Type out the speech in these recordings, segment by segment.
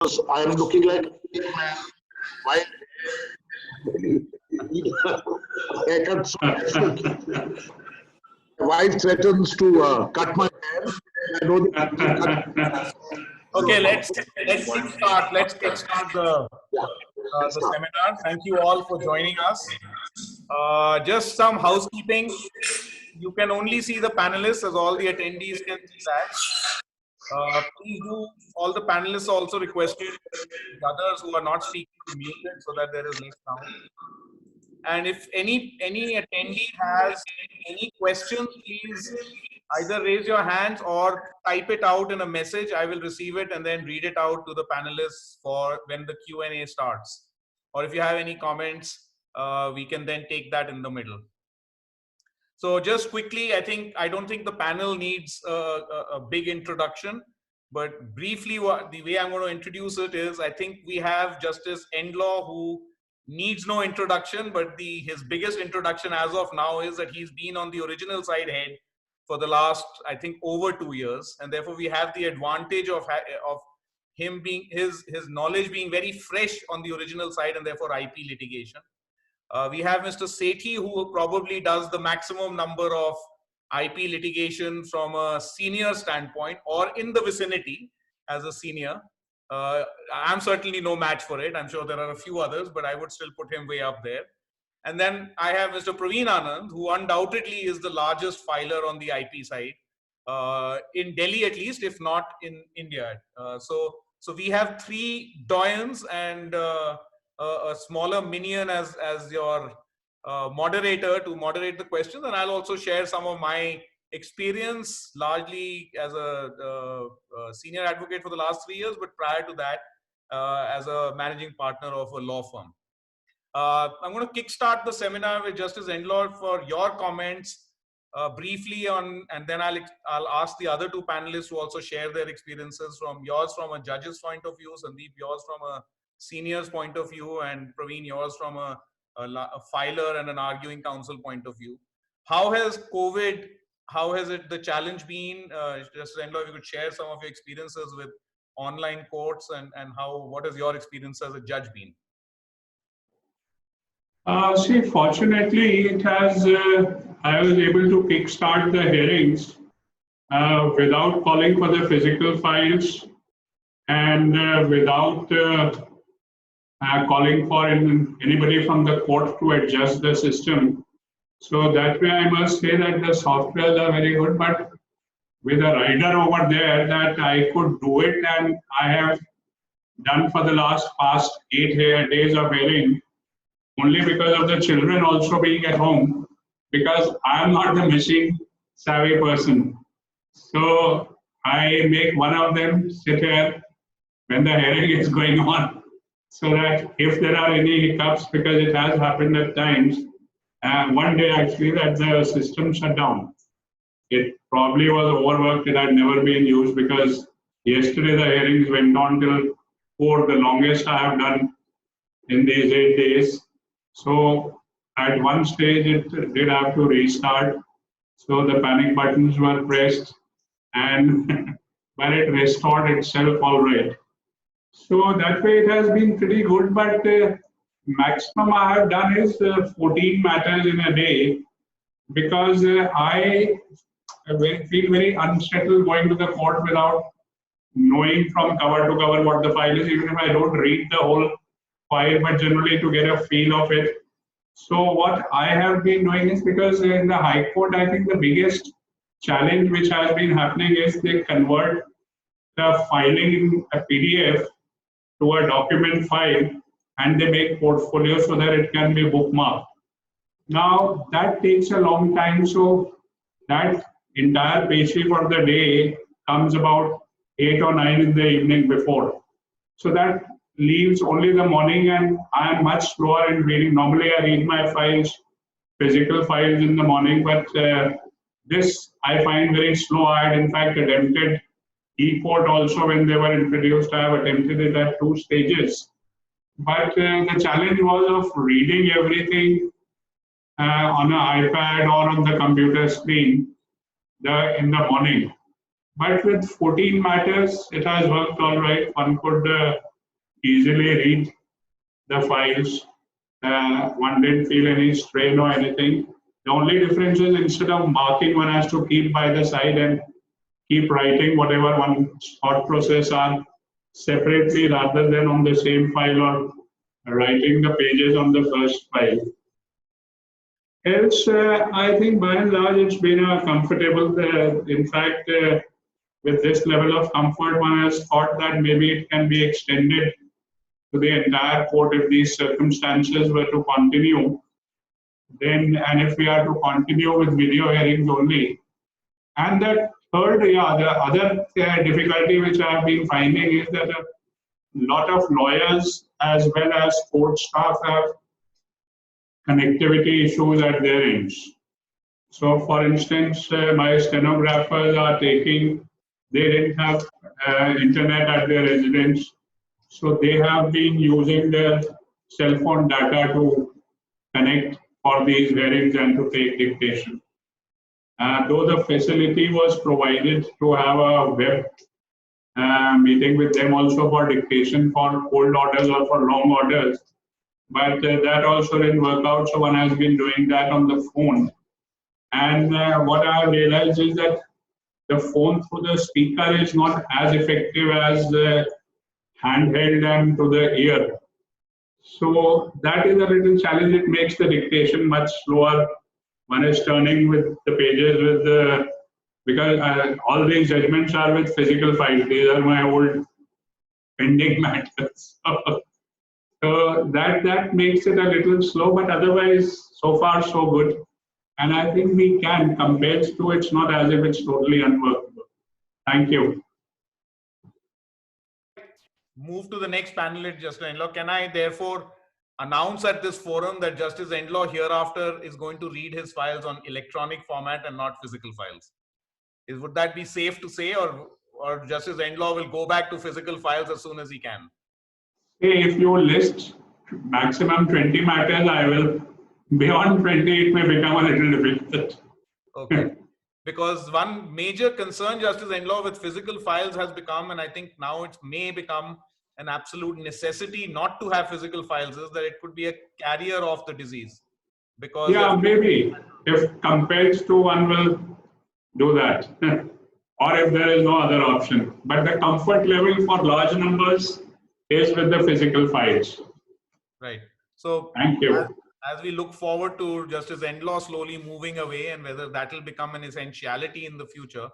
I am looking like why my wife threatens to cut my hair. I know that. Okay, let's kickstart. Let's kickstart the seminar. Thank you all for joining us. Just some housekeeping. You can only see the panelists, as all the attendees can see that. Please do, all the panelists also requested the others who are not speaking to mute it so that there is less sound. And if any attendee has any questions, please either raise your hands or type it out in a message. I will receive it and then read it out to the panelists for when the Q&A starts. Or if you have any comments, we can then take that in the middle. So just quickly, I don't think the panel needs a big introduction, but briefly, the way I'm going to introduce it is, I think we have Justice Endlaw, who needs no introduction, but his biggest introduction as of now is that he's been on the original side head for the last, I think, over 2 years, and therefore we have the advantage of him being his knowledge being very fresh on the original side, and therefore IP litigation. We have Mr. Sethi, who probably does the maximum number of IP litigation from a senior standpoint, or in the vicinity as a senior. I'm certainly no match for it. I'm sure there are a few others, but I would still put him way up there. And then I have Mr. Praveen Anand, who undoubtedly is the largest filer on the IP side, in Delhi at least, if not in India. So we have 3 doyens and a smaller minion as your moderator to moderate the questions, and I'll also share some of my experience, largely as a senior advocate for the last 3 years, but prior to that, as a managing partner of a law firm. I'm going to kickstart the seminar with Justice Endlaw for your comments briefly on, and then I'll ask the other 2 panelists to also share their experiences, yours from a judge's point of view, Sandeep, yours from a senior's point of view, and Praveen, yours from a filer and an arguing counsel point of view. How has the challenge been? Justice Endlaw, if you could share some of your experiences with online courts, and what has your experience as a judge been? See, fortunately, it has. I was able to kickstart the hearings without calling for the physical files and without calling for anybody from the court to adjust the system. So that way, I must say that the softwares are very good. But with a rider over there, that I could do it, and I have done for the past 8 days of hearing, only because of the children also being at home, because I am not the machine savvy person. So I make one of them sit here when the hearing is going on, so that if there are any hiccups, because it has happened at times, one day actually that the system shut down. It probably was overworked. It had never been used, because yesterday the hearings went on till 4, the longest I have done in these 8 days. So at one stage it did have to restart. So the panic buttons were pressed, and but it restored itself all right. So that way it has been pretty good, but maximum I have done is 14 matters in a day, because I feel very unsettled going to the court without knowing from cover to cover what the file is, even if I don't read the whole file, but generally to get a feel of it. So what I have been doing is, because in the High Court, I think the biggest challenge which has been happening is they convert the filing in a PDF to a document file, and they make portfolio so that it can be bookmarked. Now that takes a long time, so that entire page for the day comes about 8 or 9 in the evening before. So that leaves only the morning, and I am much slower in reading. Normally I read my files, physical files, in the morning, but this I find very slow. I had in fact attempted e-court also when they were introduced. I have attempted it at 2 stages. But the challenge was of reading everything on an iPad or on the computer screen in the morning. But with 14 matters, it has worked all right. One could easily read the files. One didn't feel any strain or anything. The only difference is instead of marking, one has to keep by the side and keep writing whatever one's thought process are separately rather than on the same file or writing the pages on the first file. Else, I think by and large it's been a comfortable. In fact, with this level of comfort, one has thought that maybe it can be extended to the entire court if these circumstances were to continue. Then, and if we are to continue with video hearings only. And the third, the other difficulty which I have been finding is that a lot of lawyers as well as court staff have connectivity issues at their ends. So, for instance, my stenographers are they didn't have internet at their residence, so they have been using their cell phone data to connect for these hearings and to take dictation. Though the facility was provided to have a web meeting with them also for dictation for cold orders or for long orders, but that also didn't work out, so one has been doing that on the phone. And what I have realized is that the phone through the speaker is not as effective as handheld and to the ear. So that is a little challenge. It makes the dictation much slower. One is turning with the pages with the, because all these judgments are with physical files. These are my old pending matters. So that makes it a little slow, but otherwise, so far so good. And I think we can, compared to it's not as if it's totally unworkable. Thank you. Move to the next panelist, Justice Endlaw. Can I therefore announce at this forum that Justice Endlaw hereafter is going to read his files on electronic format and not physical files? Would that be safe to say, or Justice Endlaw will go back to physical files as soon as he can? If you list maximum 20 matters, I will. Beyond 20, it may become a little difficult. Okay. Because one major concern, Justice Endlaw, with physical files has become, and I think now it may become an absolute necessity not to have physical files, is that it could be a carrier of the disease. Because yeah, maybe if compared to, one will do that, or if there is no other option. But the comfort level for large numbers is with the physical files. Right. So thank you. As we look forward to Justice Endlaw slowly moving away, and whether that will become an essentiality in the future,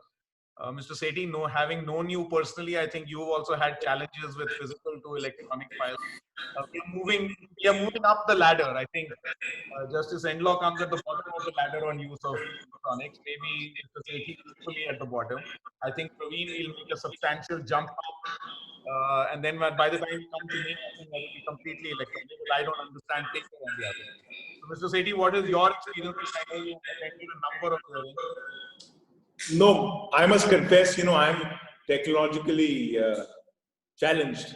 Mr. Sethi, having known you personally, I think you've also had challenges with physical to electronic files. We are moving up the ladder. I think Justice Endlaw comes at the bottom of the ladder on use of electronics. Maybe Mr. Sethi equally at the bottom. I think Praveen will make a substantial jump up. And then by the time you come to me, I think that will be completely electronic. I don't understand paper on the other. So, Mr. Sethi, what is your experience? I know you attended a number of hearings. No, I must confess, I'm technologically challenged.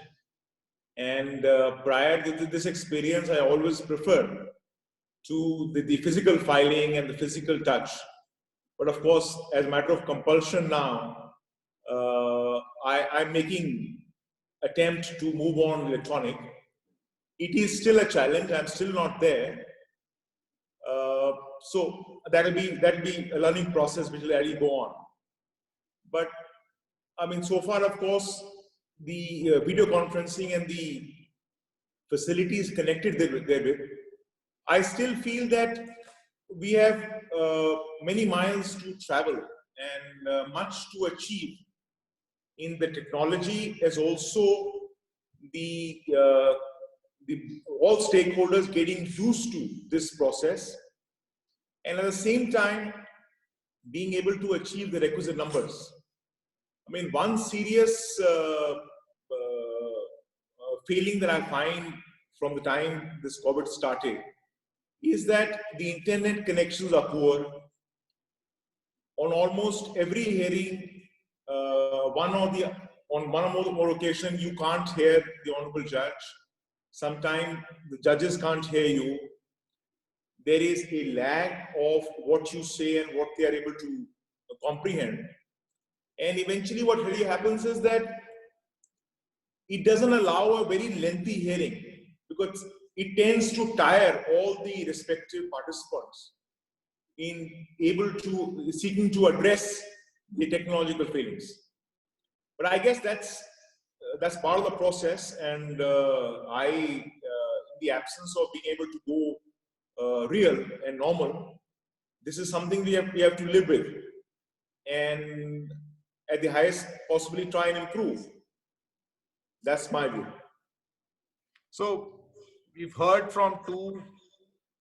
And prior to this experience, I always prefer to the physical filing and the physical touch. But of course, as a matter of compulsion now, I'm making attempt to move on electronic. It is still a challenge. I'm still not there. So that'll be a learning process which will really go on. But I mean, so far, of course, the video conferencing and the facilities connected therewith, I still feel that we have many miles to travel and much to achieve in the technology, as also the all stakeholders getting used to this process, and at the same time being able to achieve the requisite numbers. I mean, one serious failing that I find from the time this COVID started is that the internet connections are poor. On almost every hearing, on one or more occasions, you can't hear the honorable judge. Sometimes the judges can't hear you. There is a lag of what you say and what they are able to comprehend. And eventually what really happens is that it doesn't allow a very lengthy hearing because it tends to tire all the respective participants in seeking to address the technological failings. But I guess that's part of the process, and in the absence of being able to go real and normal, this is something we have to live with, and at the highest possibly try and improve. That's my view. So we've heard from two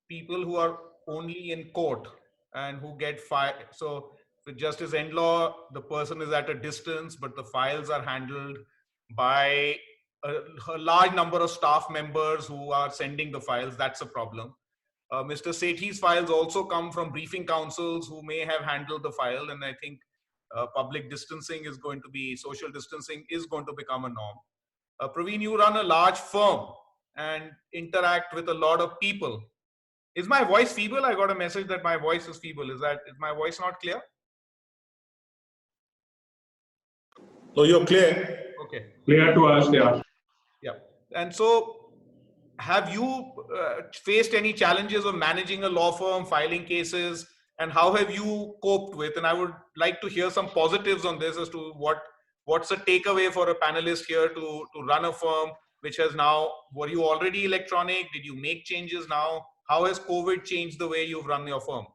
people who are only in court and who get fired. So with Justice Endlaw, the person is at a distance, but the files are handled by a large number of staff members who are sending the files. That's a problem. Mr. Sethi's files also come from briefing councils who may have handled the file, and I think public distancing is going to be, social distancing is going to become a norm. Praveen, you run a large firm and interact with a lot of people. Is my voice feeble? I got a message that my voice is feeble. Is my voice not clear? No, you're clear. Okay. Clear to us, yeah. Yeah. And so, have you faced any challenges of managing a law firm, filing cases, and how have you coped with? And I would like to hear some positives on this as to what's a takeaway for a panelist here to run a firm which has now, were you already electronic? Did you make changes now? How has COVID changed the way you've run your firm?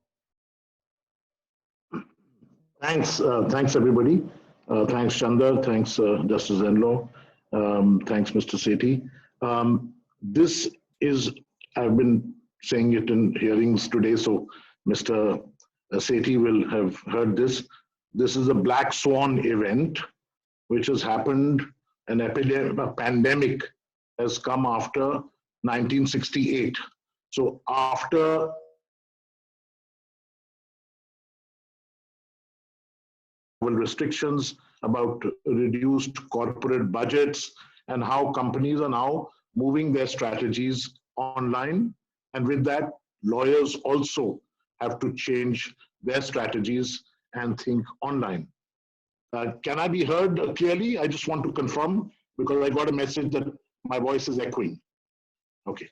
Thanks, thanks everybody. Thanks Chandra, thanks Justice Endlaw, thanks Mr. Sethi. This is, I've been saying it in hearings today, so Mr. Sethi will have heard this. This is a black swan event which has happened, a pandemic has come after 1968. So after restrictions, about reduced corporate budgets, and how companies are now moving their strategies online. And with that, lawyers also have to change their strategies and think online. Can I be heard clearly? I just want to confirm because I got a message that my voice is echoing. Okay.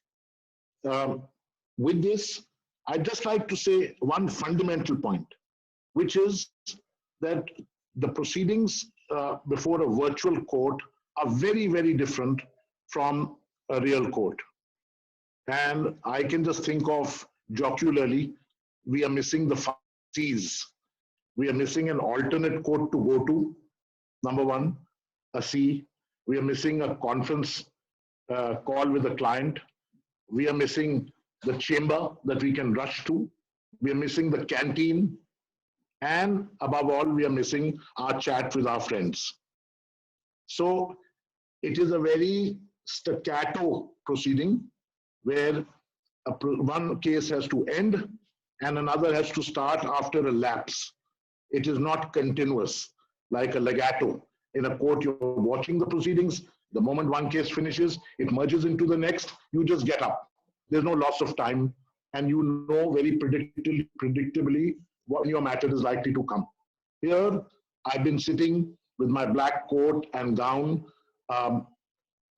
With this, I'd just like to say one fundamental point, which is that the proceedings before a virtual court are very, very different from a real court. And I can just think of jocularly, we are missing the 5 C's. We are missing an alternate court to go to, number one, a C. We are missing a conference call with a client. We are missing the chamber that we can rush to. We are missing the canteen. And above all, we are missing our chat with our friends. So it is a very staccato proceeding where one case has to end and another has to start after a lapse. It is not continuous like a legato. In a court, you're watching the proceedings. The moment one case finishes, it merges into the next. You just get up. There's no loss of time. And you know very predictably when your matter is likely to come. Here, I've been sitting with my black coat and gown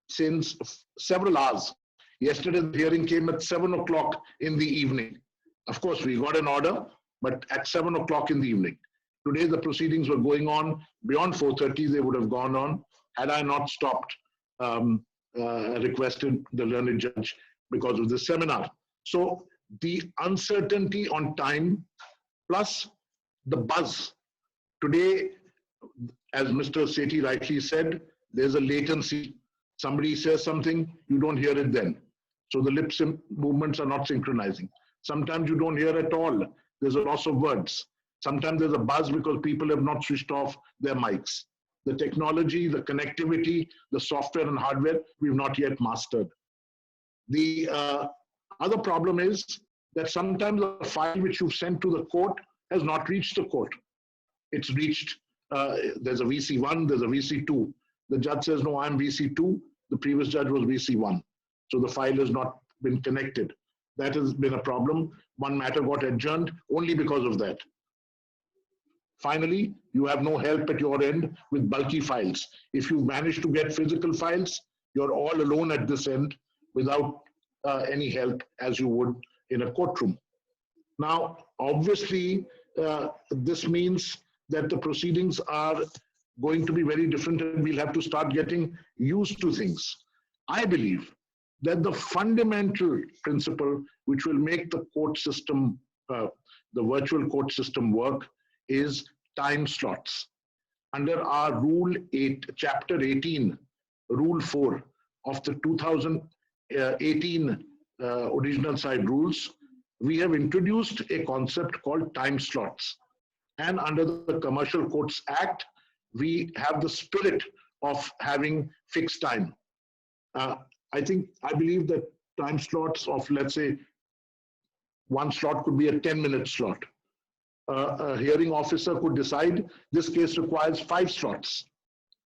since several hours. Yesterday, the hearing came at 7 o'clock in the evening. Of course, we got an order, but at 7 o'clock in the evening. Today, the proceedings were going on beyond 4:30. They would have gone on had I not stopped, requested the learned judge because of this seminar. So the uncertainty on time plus the buzz. Today, as Mr. Sethi rightly said, there's a latency. Somebody says something, you don't hear it then. So the lip movements are not synchronizing. Sometimes you don't hear at all. There's a loss of words. Sometimes there's a buzz because people have not switched off their mics. The technology, the connectivity, the software and hardware, we've not yet mastered. The other problem is that sometimes a file which you've sent to the court has not reached the court. It's reached, there's a VC1, there's a VC2. The judge says, no, I'm VC2. The previous judge was VC1. So the file has not been connected. That has been a problem. One matter got adjourned only because of that. Finally, you have no help at your end with bulky files. If you manage to get physical files, you're all alone at this end without any help as you would in a courtroom. Now, obviously, this means that the proceedings are going to be very different and we'll have to start getting used to things. I believe that the fundamental principle which will make the court system, the virtual court system work is time slots. Under our Rule 8, Chapter 18, Rule 4 of the 2018 original side rules, we have introduced a concept called time slots. And under the Commercial Courts Act, we have the spirit of having fixed time. I believe that time slots of, let's say, one slot could be a 10-minute slot. A hearing officer could decide this case requires 5 slots,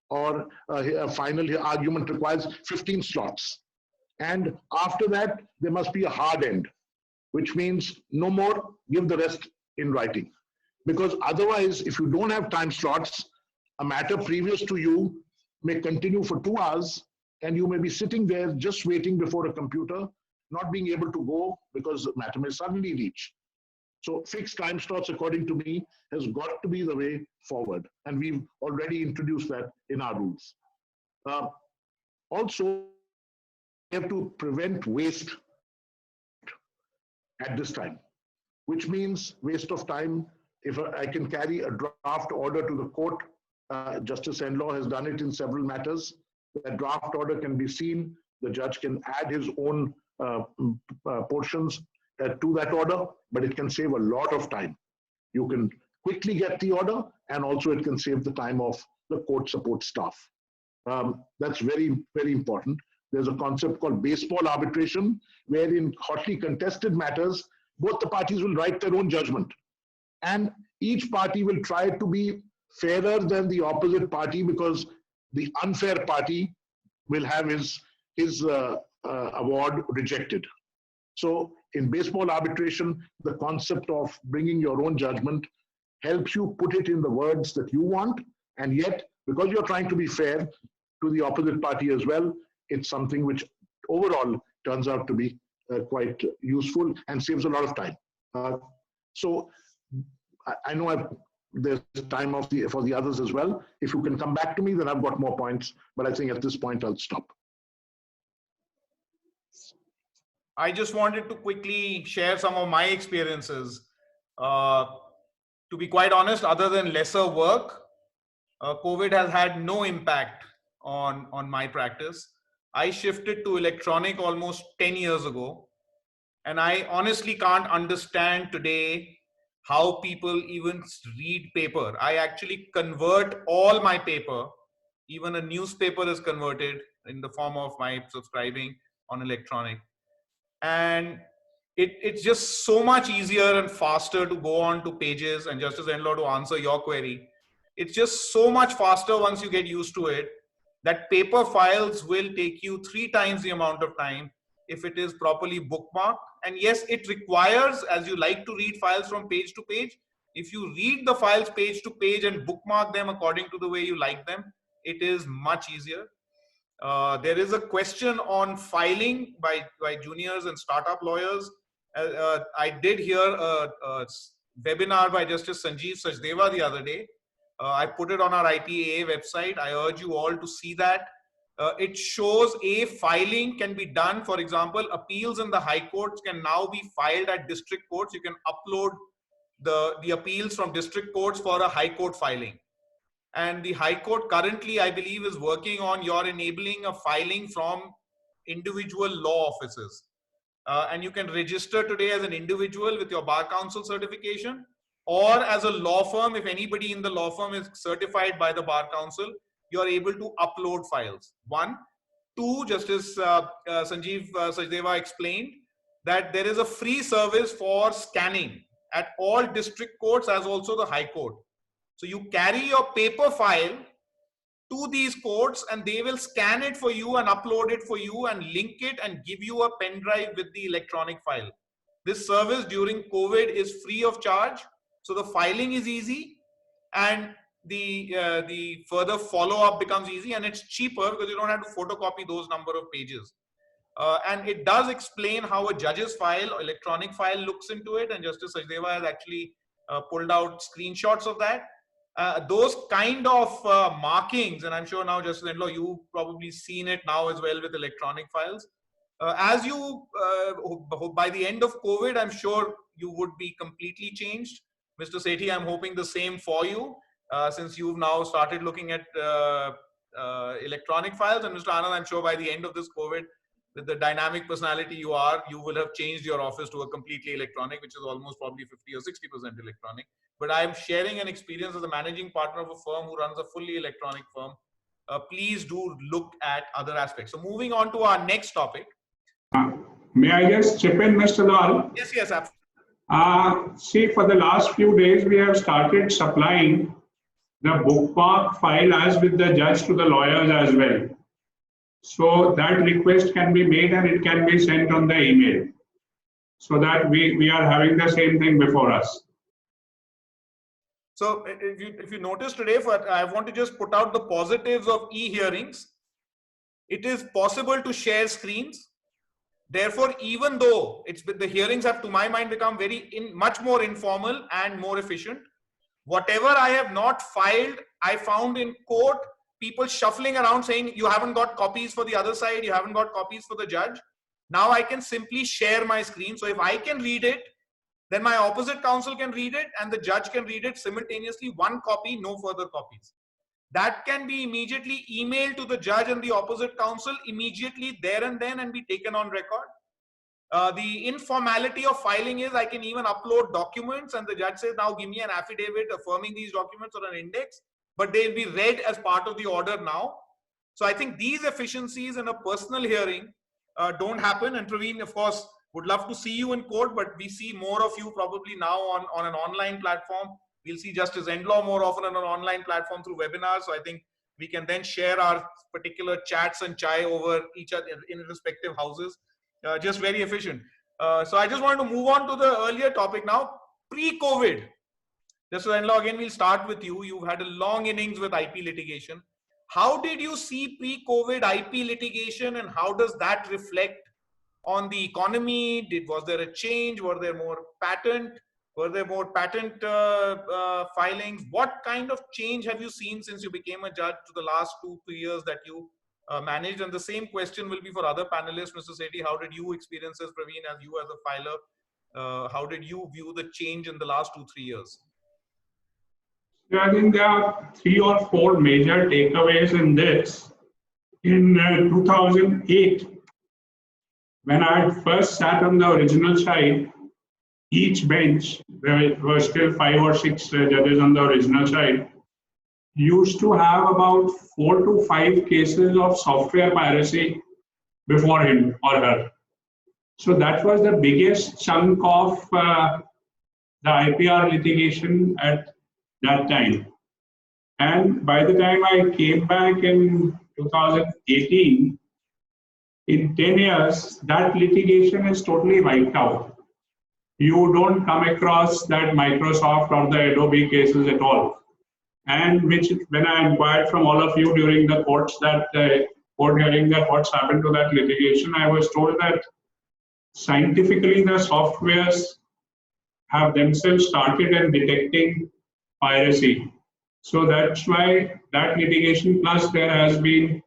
or a final argument requires 15 slots. And after that, there must be a hard end, which means no more, give the rest in writing. Because otherwise, if you don't have time slots, a matter previous to you may continue for 2 hours, and you may be sitting there just waiting before a computer, not being able to go because the matter may suddenly reach. So fixed time slots, according to me, has got to be the way forward. And we've already introduced that in our rules. Also, we have to prevent waste at this time, which means waste of time. If I can carry a draft order to the court, Justice Enlaw has done it in several matters. That draft order can be seen. The judge can add his own portions to that order, but it can save a lot of time. You can quickly get the order, and also it can save the time of the court support staff. That's very, very important. There's a concept called baseball arbitration, where in hotly contested matters, both the parties will write their own judgment. And each party will try to be fairer than the opposite party, because the unfair party will have his award rejected. So in baseball arbitration, the concept of bringing your own judgment helps you put it in the words that you want, and yet, because you're trying to be fair to the opposite party as well, it's something which overall turns out to be quite useful and saves a lot of time. So I know there's time for the others as well. If you can come back to me, then I've got more points, but I think at this point I'll stop. I just wanted to quickly share some of my experiences. To be quite honest, other than lesser work, COVID has had no impact on my practice. I shifted to electronic almost 10 years ago, and I honestly can't understand today how people even read paper. I actually convert all my paper, even a newspaper is converted in the form of my subscribing on electronic. And it's just so much easier and faster to go on to pages. And Justice Enlaw, to answer your query, it's just so much faster once you get used to it, that paper files will take you 3 times the amount of time if it is properly bookmarked. And yes, it requires, as you like to read files from page to page, if you read the files page to page and bookmark them according to the way you like them, it is much easier. There is a question on filing by juniors and startup lawyers. I did hear a webinar by Justice Sanjeev Sachdeva the other day. I put it on our IPAA website. I urge you all to see that. It shows filing can be done. For example, appeals in the high courts can now be filed at district courts. You can upload the appeals from district courts for a high court filing. And the High Court currently, I believe, is working on your enabling a filing from individual law offices. And you can register today as an individual with your Bar Council certification, or as a law firm. If anybody in the law firm is certified by the Bar Council, you are able to upload files. 1. 2, Justice Sanjeev Sachdeva explained that there is a free service for scanning at all district courts as also the High Court. So you carry your paper file to these courts and they will scan it for you and upload it for you and link it and give you a pen drive with the electronic file. This service during COVID is free of charge. So the filing is easy. and the further follow-up becomes easy, and it's cheaper because you don't have to photocopy those number of pages. And it does explain how a judge's file, electronic file, looks into it, and Justice Sachdeva has actually pulled out screenshots of that. Those kind of markings, and I'm sure now, Justice Endlaw, you've probably seen it now as well with electronic files. As you, by the end of COVID, I'm sure you would be completely changed. Mr. Sethi, I'm hoping the same for you, since you've now started looking at electronic files. And Mr. Anand, I'm sure by the end of this COVID, with the dynamic personality you are, you will have changed your office to a completely electronic, which is almost probably 50 or 60% electronic. But I'm sharing an experience as a managing partner of a firm who runs a fully electronic firm. Please do look at other aspects. So moving on to our next topic. May I just chip in, Mr. Lal? Yes, yes, absolutely. See, for the last few days, we have started supplying the bookmark file as with the judge to the lawyers as well. So that request can be made and it can be sent on the email, so that we are having the same thing before us. So if you notice today, I want to just put out the positives of e-hearings. It is possible to share screens. Therefore, even though the hearings have, to my mind, become much more informal and more efficient, whatever I have not filed, I found in court people shuffling around saying, you haven't got copies for the other side, you haven't got copies for the judge. Now I can simply share my screen. So if I can read it, then my opposite counsel can read it and the judge can read it simultaneously, one copy, no further copies. That can be immediately emailed to the judge and the opposite counsel immediately there and then and be taken on record. The informality of filing is I can even upload documents and the judge says, now give me an affidavit affirming these documents or an index, but they'll be read as part of the order now. So I think these efficiencies in a personal hearing don't happen. And Praveen, of course, would love to see you in court, but we see more of you probably now on an online platform. We'll see Justice Endlaw more often on an online platform through webinars. So I think we can then share our particular chats and chai over each other in respective houses. Just very efficient. So I just wanted to move on to the earlier topic now. Pre-COVID, Justice Endlaw, again, we'll start with you. You've had a long innings with IP litigation. How did you see pre-COVID IP litigation and how does that reflect on the economy? Was there a change? Were there more patent filings? What kind of change have you seen since you became a judge to the last 2-3 years that you managed? And the same question will be for other panelists. Mr. Sethi, how did you experience this? Praveen, as you as a filer, how did you view the change in the last 2-3 years? I think there are 3 or 4 major takeaways in this. In 2008, when I had first sat on the original side, each bench, there were still 5 or 6 judges on the original side, used to have about 4 to 5 cases of software piracy before him or her. So that was the biggest chunk of the IPR litigation at that time. And by the time I came back in 2018, in 10 years, that litigation is totally wiped out. You don't come across that Microsoft or the Adobe cases at all. And which, when I inquired from all of you during the court hearing that what's happened to that litigation, I was told that scientifically the softwares have themselves started in detecting piracy. So that's why that litigation, plus there has been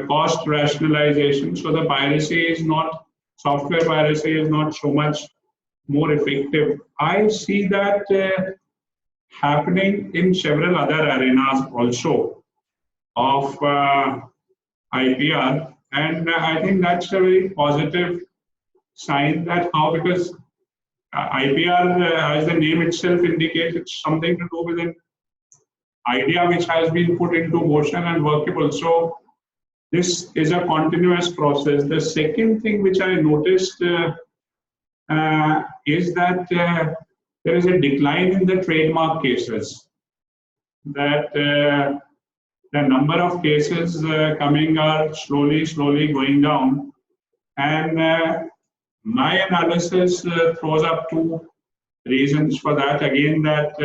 cost rationalization. So the piracy is not, software piracy is not so much more effective. I see that happening in several other arenas also of IPR. And I think that's a very positive sign that how, because IPR, as the name itself indicates, it's something to do with an idea which has been put into motion and workable. So this is a continuous process. The second thing which I noticed is that there is a decline in the trademark cases. That the number of cases coming are slowly going down. And my analysis throws up 2 reasons for that. Again, that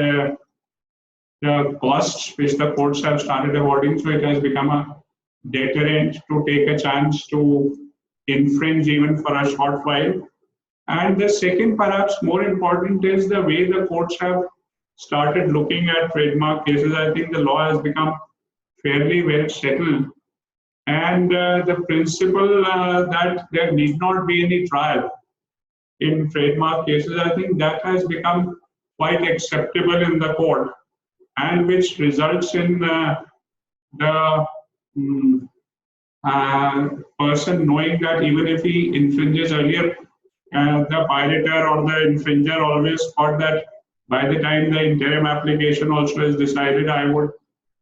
the costs which the courts have started awarding. So it has become a deterrent to take a chance to infringe even for a short while. And the second, perhaps more important, is the way the courts have started looking at trademark cases. I think the law has become fairly well settled. And the principle that there need not be any trial in trademark cases, I think that has become quite acceptable in the court, and which results in the person knowing that even if he infringes earlier, the pirater or the infringer always thought that by the time the interim application also is decided, I would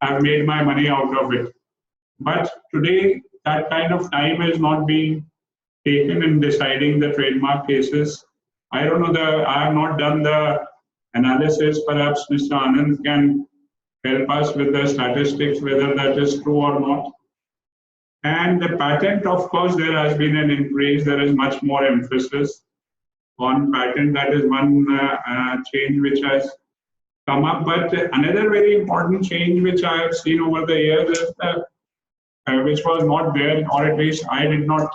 have made my money out of it. But today, that kind of time is not being taken in deciding the trademark cases. I don't know, I have not done the analysis. Perhaps Mr. Anand can help us with the statistics, whether that is true or not. And the patent, of course, there has been an increase. There is much more emphasis on patent. That is one change which has come up. But another very important change which I have seen over the years is which was not there, or at least I did not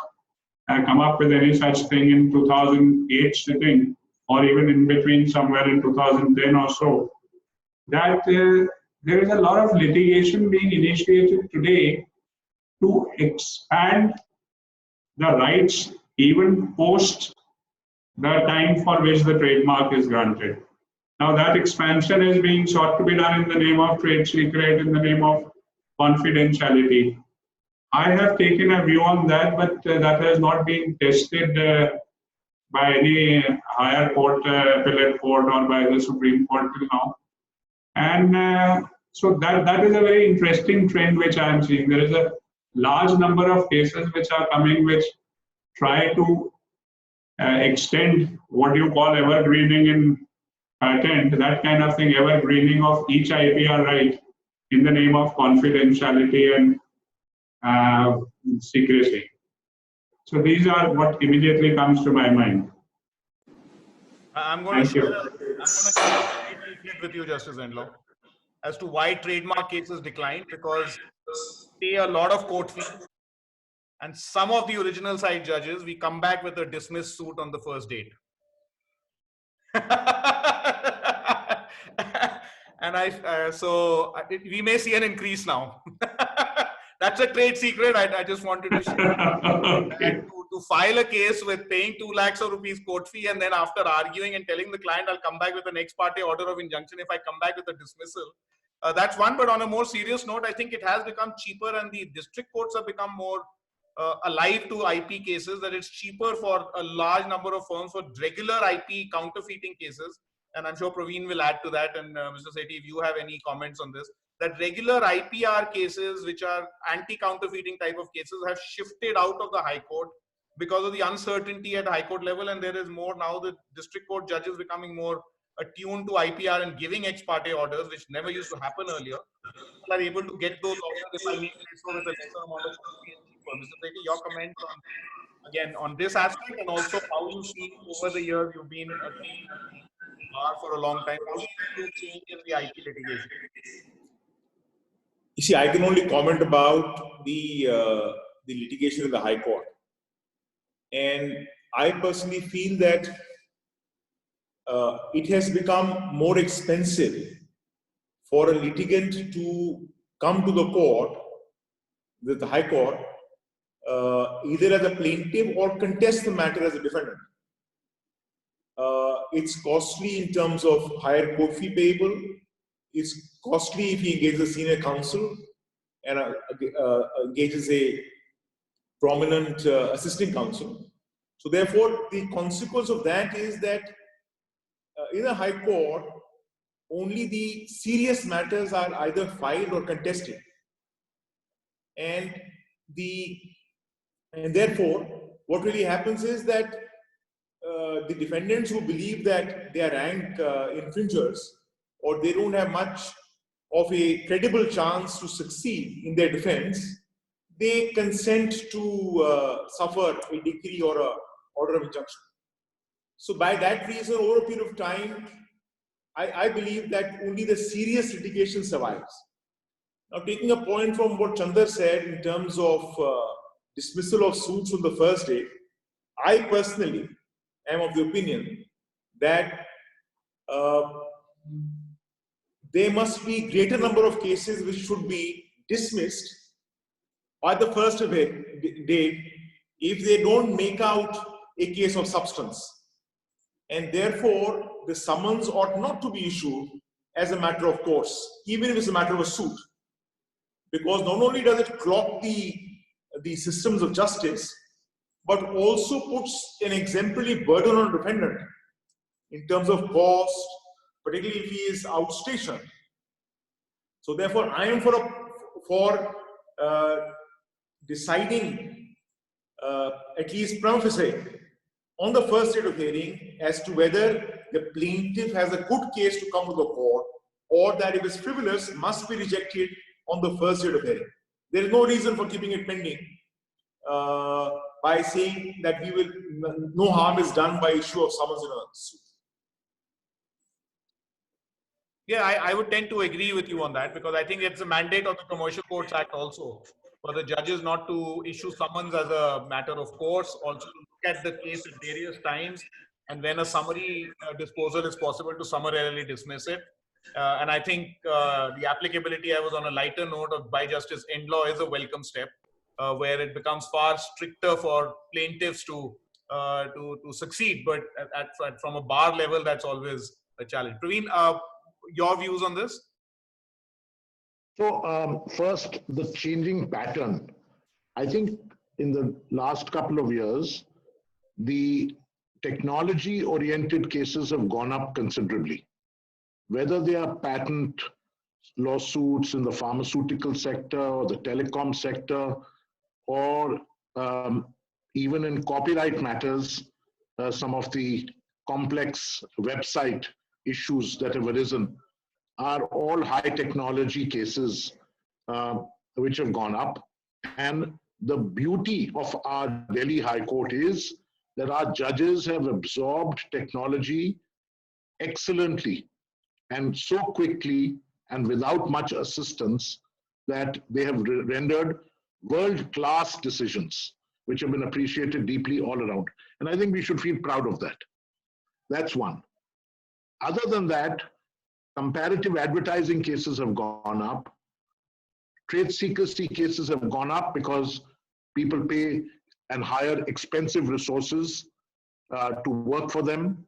come up with any such thing in 2008 sitting, or even in between somewhere in 2010 or so, that there is a lot of litigation being initiated today to expand the rights even post the time for which the trademark is granted. Now that expansion is being sought to be done in the name of trade secret, in the name of confidentiality. I have taken a view on that, but that has not been tested by any higher court, appellate court, or by the Supreme Court till now. And so that is a very interesting trend which I am seeing. There is a large number of cases which are coming which try to extend what you call evergreening in patent, that kind of thing, evergreening of each IPR right in the name of confidentiality and secrecy. So these are what immediately comes to my mind. I'm going to share a with you, Justice Enlow, as to why trademark cases declined, because they pay a lot of court fees, and some of the original side judges, we come back with a dismissed suit on the first date. And we may see an increase now. That's a trade secret. I just wanted to share. Okay. To file a case with paying 2 lakhs of rupees court fee, and then after arguing and telling the client, I'll come back with an ex parte order of injunction if I come back with a dismissal. That's one. But on a more serious note, I think it has become cheaper, and the district courts have become more alive to IP cases, that it's cheaper for a large number of firms for regular IP counterfeiting cases. And I'm sure Praveen will add to that. And Mr. Sethi, if you have any comments on this, that regular IPR cases, which are anti-counterfeiting type of cases, have shifted out of the High Court because of the uncertainty at High Court level. And there is more now, the district court judges becoming more attuned to IPR and giving ex parte orders, which never used to happen earlier. People are able to get those orders, if I may say so, with a lesser amount of fee. Mr. Sethi, your comment on, again, on this aspect, and also how you see over the years you've been a bar for a long time, how you change in the IP litigation? You see, I can only comment about the litigation in the High Court. And I personally feel that it has become more expensive for a litigant to come to the court, the High Court, either as a plaintiff or contest the matter as a defendant. It's costly in terms of higher court fee payable. It's costly if he engages a senior counsel and engages a prominent assistant counsel. So therefore, the consequence of that is that in a High Court, only the serious matters are either filed or contested. And therefore, what really happens is that the defendants who believe that they are rank infringers, or they don't have much of a credible chance to succeed in their defense, they consent to suffer a decree or a order of injunction. So by that reason, over a period of time, I believe that only the serious litigation survives. Now, taking a point from what Chandar said in terms of dismissal of suits on the first day, I personally am of the opinion that there must be greater number of cases which should be dismissed by the first day if they don't make out a case of substance. And therefore, the summons ought not to be issued as a matter of course, even if it's a matter of a suit. Because not only does it clog the systems of justice, but also puts an exemplary burden on a defendant in terms of cost, particularly if he is outstationed. So therefore, I am for deciding at least prima facie on the first date of hearing as to whether the plaintiff has a good case to come to the court, or that if it's frivolous must be rejected on the first date of hearing. There is no reason for keeping it pending by saying that no harm is done by issue of summons in a suit. Yeah, I would tend to agree with you on that, because I think it's a mandate of the Commercial Courts Act also for the judges not to issue summons as a matter of course, also to look at the case at various times, and when a summary disposal is possible to summarily dismiss it. And I think the applicability, I was on a lighter note of by Justice Endlaw, is a welcome step, where it becomes far stricter for plaintiffs to succeed. But from a bar level, that's always a challenge. Praveen, your views on this? So first, the changing pattern. I think in the last couple of years, the technology-oriented cases have gone up considerably. Whether they are patent lawsuits in the pharmaceutical sector or the telecom sector, or even in copyright matters, some of the complex website issues that have arisen are all high technology cases which have gone up. And the beauty of our Delhi High Court is that our judges have absorbed technology excellently and so quickly and without much assistance that they have rendered world-class decisions, which have been appreciated deeply all around. And I think we should feel proud of that. That's one. Other than that, comparative advertising cases have gone up. Trade secrecy cases have gone up because people pay and hire expensive resources to work for them.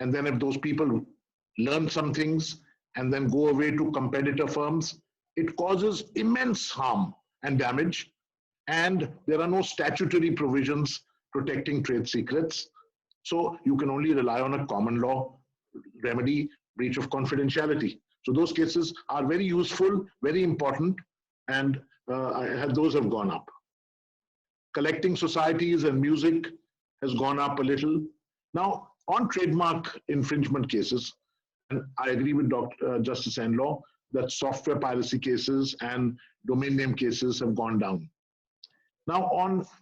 And then if those people learn some things and then go away to competitor firms, it causes immense harm and damage. And there are no statutory provisions protecting trade secrets. So you can only rely on a common law remedy, breach of confidentiality. So those cases are very useful, very important, and those have gone up. Collecting societies and music has gone up a little. Now, on trademark infringement cases, and I agree with Justice Endlaw that software piracy cases and domain name cases have gone down. Now,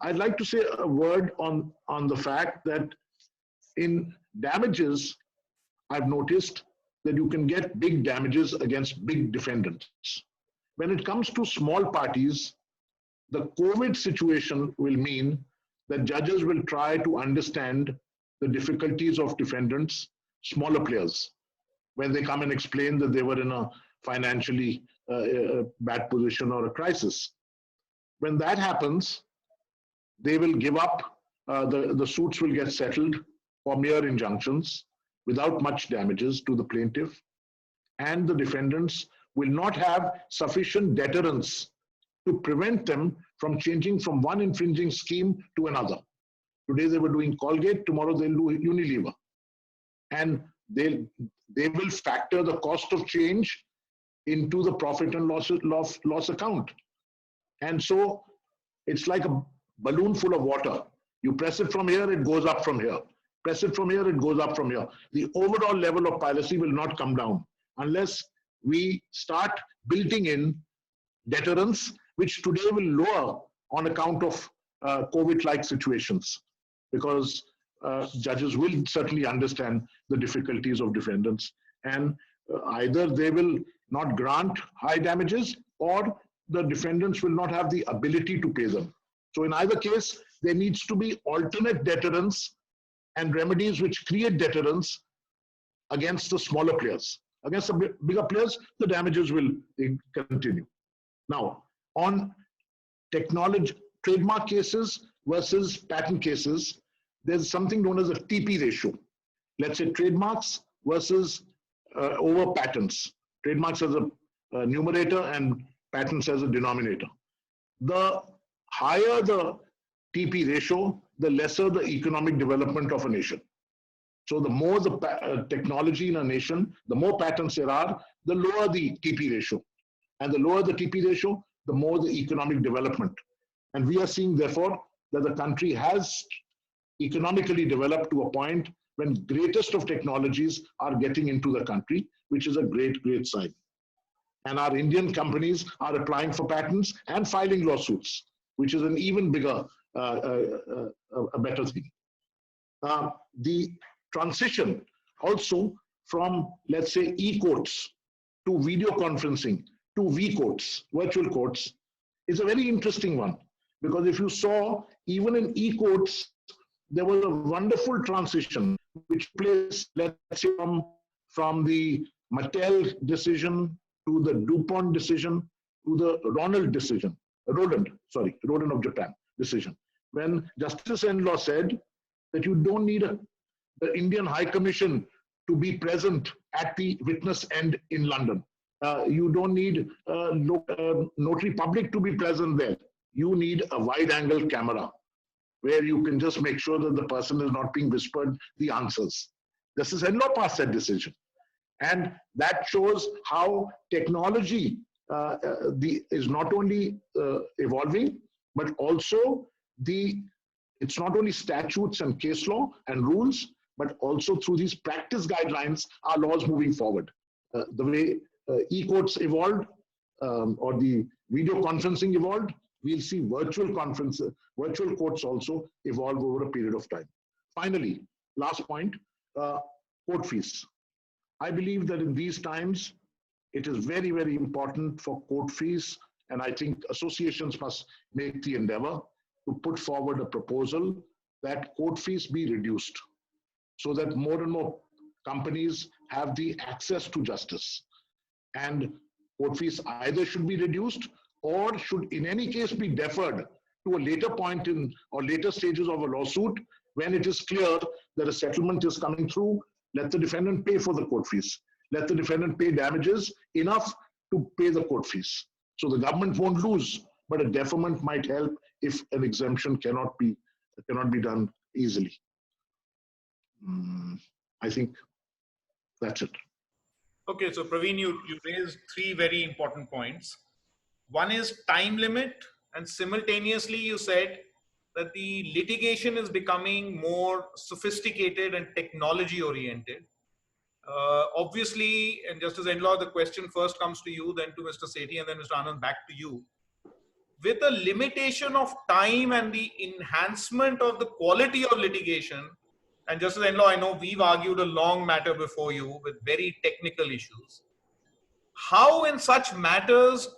I'd like to say a word on the fact that in damages, I've noticed that you can get big damages against big defendants. When it comes to small parties, the COVID situation will mean that judges will try to understand the difficulties of defendants, smaller players, when they come and explain that they were in a financially bad position or a crisis. When that happens, they will give up, the suits will get settled for mere injunctions without much damages to the plaintiff, and the defendants will not have sufficient deterrence to prevent them from changing from one infringing scheme to another. Today they were doing Colgate, tomorrow they'll do Unilever. And they will factor the cost of change into the profit and loss account. And so it's like a balloon full of water. You press it from here, it goes up from here. Press it from here, it goes up from here. The overall level of piracy will not come down unless we start building in deterrence, which today will lower on account of COVID-like situations, because judges will certainly understand the difficulties of defendants And either they will not grant high damages, or the defendants will not have the ability to pay them. So in either case, there needs to be alternate deterrence and remedies which create deterrence against the smaller players. Against the bigger players, the damages will continue. Now, on technology, trademark cases versus patent cases, there's something known as a TP ratio. Let's say trademarks versus over patents. Trademarks as a numerator and patents as a denominator. The higher the TP ratio, the lesser the economic development of a nation. So the more the technology in a nation, the more patents there are, the lower the TP ratio. And the lower the TP ratio, the more the economic development. And we are seeing, therefore, that the country has economically developed to a point when greatest of technologies are getting into the country, which is a great, great sign. And our Indian companies are applying for patents and filing lawsuits, which is an even bigger, a better thing. The transition also from, let's say, e-courts to video conferencing to v-courts, virtual courts, is a very interesting one. Because if you saw, even in e-courts, there was a wonderful transition which placed, let's say, from the Mattel decision to the DuPont decision to the Roland of Japan decision. When Justice Enlaw said that you don't need the Indian High Commission to be present at the witness end in London. You don't need notary public to be present there. You need a wide-angle camera where you can just make sure that the person is not being whispered the answers. Justice Enlaw passed that decision. And that shows how technology is not only evolving, but also it's not only statutes and case law and rules, but also through these practice guidelines are laws moving forward. The way e-courts evolved or the video conferencing evolved, we'll see virtual courts also evolve over a period of time. Finally, last point, court fees. I believe that in these times, it is very, very important for court fees, and I think associations must make the endeavor to put forward a proposal that court fees be reduced so that more and more companies have the access to justice. And court fees either should be reduced or should in any case be deferred to a later point in or later stages of a lawsuit when it is clear that a settlement is coming through. Let the defendant pay for the court fees. Let the defendant pay damages enough to pay the court fees. So the government won't lose, but a deferment might help if an exemption cannot be done easily. I think that's it. Okay, so Praveen, you raised three very important points. One is time limit, and simultaneously you said that the litigation is becoming more sophisticated and technology oriented. Obviously, and Justice Enlaw, the question first comes to you, then to Mr. Sethi, and then Mr. Anand, back to you. With the limitation of time and the enhancement of the quality of litigation, and Justice Enlaw, I know we've argued a long matter before you with very technical issues. How in such matters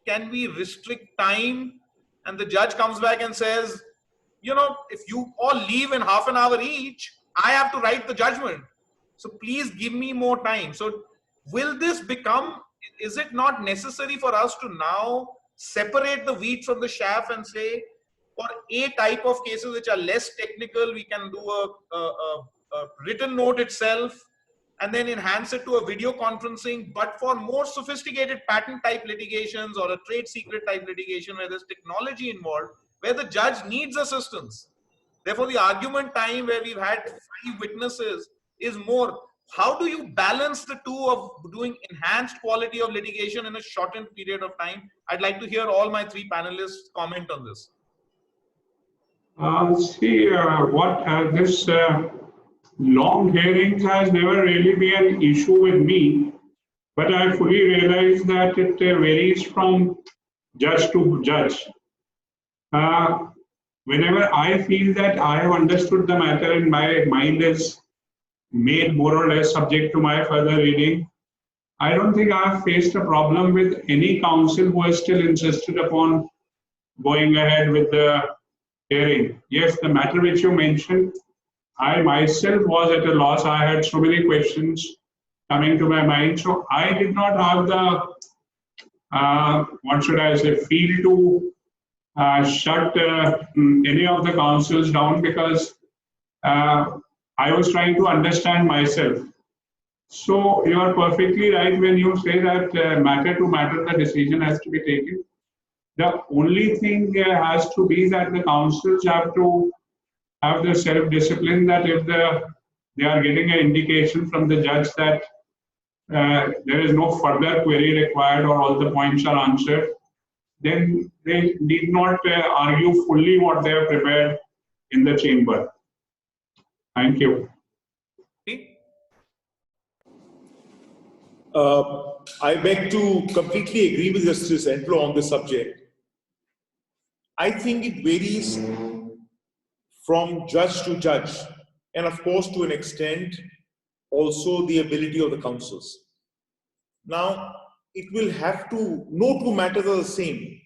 can we restrict time and the judge comes back and says, you know, if you all leave in half an hour each, I have to write the judgment. So please give me more time. So will this become, is it not necessary for us to now separate the wheat from the chaff and say, for a type of cases which are less technical, we can do a written note itself and then enhance it to a video conferencing. But for more sophisticated patent type litigations or a trade secret type litigation where there's technology involved, where the judge needs assistance. Therefore, the argument time where we've had 5 witnesses is more. How do you balance the two of doing enhanced quality of litigation in a shortened period of time? I'd like to hear all my 3 panelists comment on this. This long hearings has never really been an issue with me, but I fully realize that it varies from judge to judge. Whenever I feel that I have understood the matter and my mind is made more or less subject to my further reading. I don't think I have faced a problem with any counsel who has still insisted upon going ahead with the hearing. Yes, the matter which you mentioned, I myself was at a loss. I had so many questions coming to my mind. So I did not have the, what should I say, feel to shut any of the counsels down, because I was trying to understand myself. So you are perfectly right when you say that matter to matter, the decision has to be taken. The only thing has to be that the counsels have to have the self-discipline, that if they are getting an indication from the judge that there is no further query required or all the points are answered, then they need not argue fully what they have prepared in the chamber. Thank you. I beg to completely agree with Justice Entlo on this subject. I think it varies from judge to judge, and of course, to an extent, also the ability of the counsels. Now, it will have to, no two matters are the same,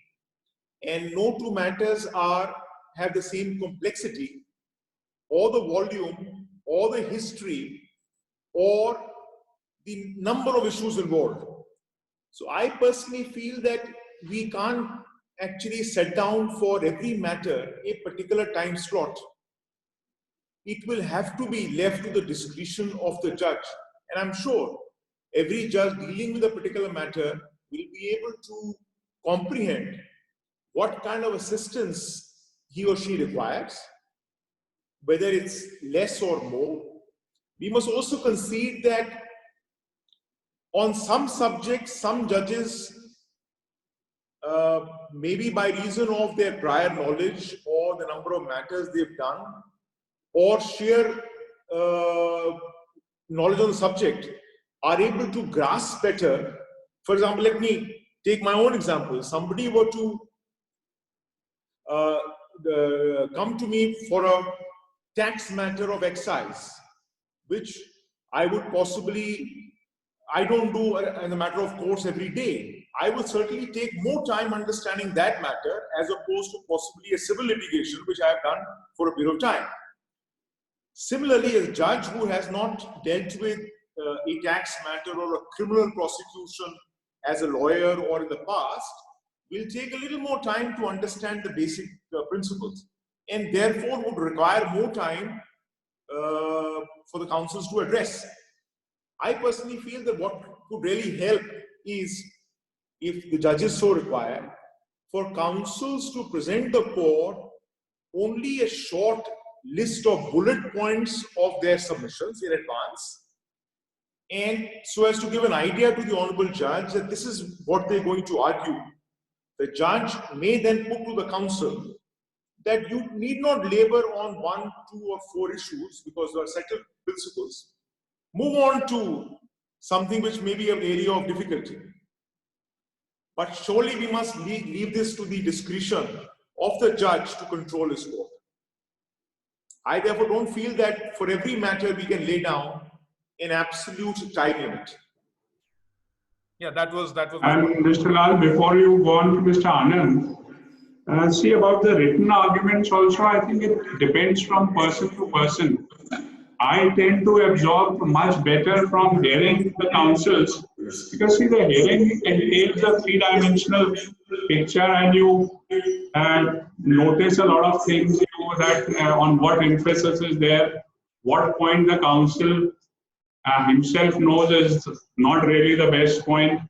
and no two matters have the same complexity, or the volume, or the history, or the number of issues involved. So I personally feel that we can't actually set down for every matter a particular time slot. It will have to be left to the discretion of the judge. And I'm sure every judge dealing with a particular matter will be able to comprehend what kind of assistance he or she requires, whether it's less or more. We must also concede that on some subjects, some judges, maybe by reason of their prior knowledge or the number of matters they've done, or sheer knowledge on the subject, are able to grasp better. For example, let me take my own example. Somebody were to come to me for a tax matter of excise, which I would possibly, I don't do as a matter of course every day. I will certainly take more time understanding that matter as opposed to possibly a civil litigation, which I have done for a period of time. Similarly, a judge who has not dealt with a tax matter or a criminal prosecution as a lawyer or in the past will take a little more time to understand the basic principles, and therefore would require more time for the counsels to address. I personally feel that what could really help is, if the judges so require, for counsels to present the court only a short list of bullet points of their submissions in advance, and so as to give an idea to the honorable judge that this is what they're going to argue. The judge may then put to the counsel that you need not labor on 1, 2, or 4 issues because there are settled principles. Move on to something which may be an area of difficulty. But surely we must leave this to the discretion of the judge to control his court. I therefore don't feel that for every matter we can lay down an absolute time limit. Yeah, that was. And Mr. Lal, before you go on to Mr. Anand, see about the written arguments also, I think it depends from person to person. I tend to absorb much better from hearing the counsels, because see, the hearing entails a 3-dimensional picture, and you notice a lot of things, that on what emphasis is there, what point the counsel himself knows is not really the best point.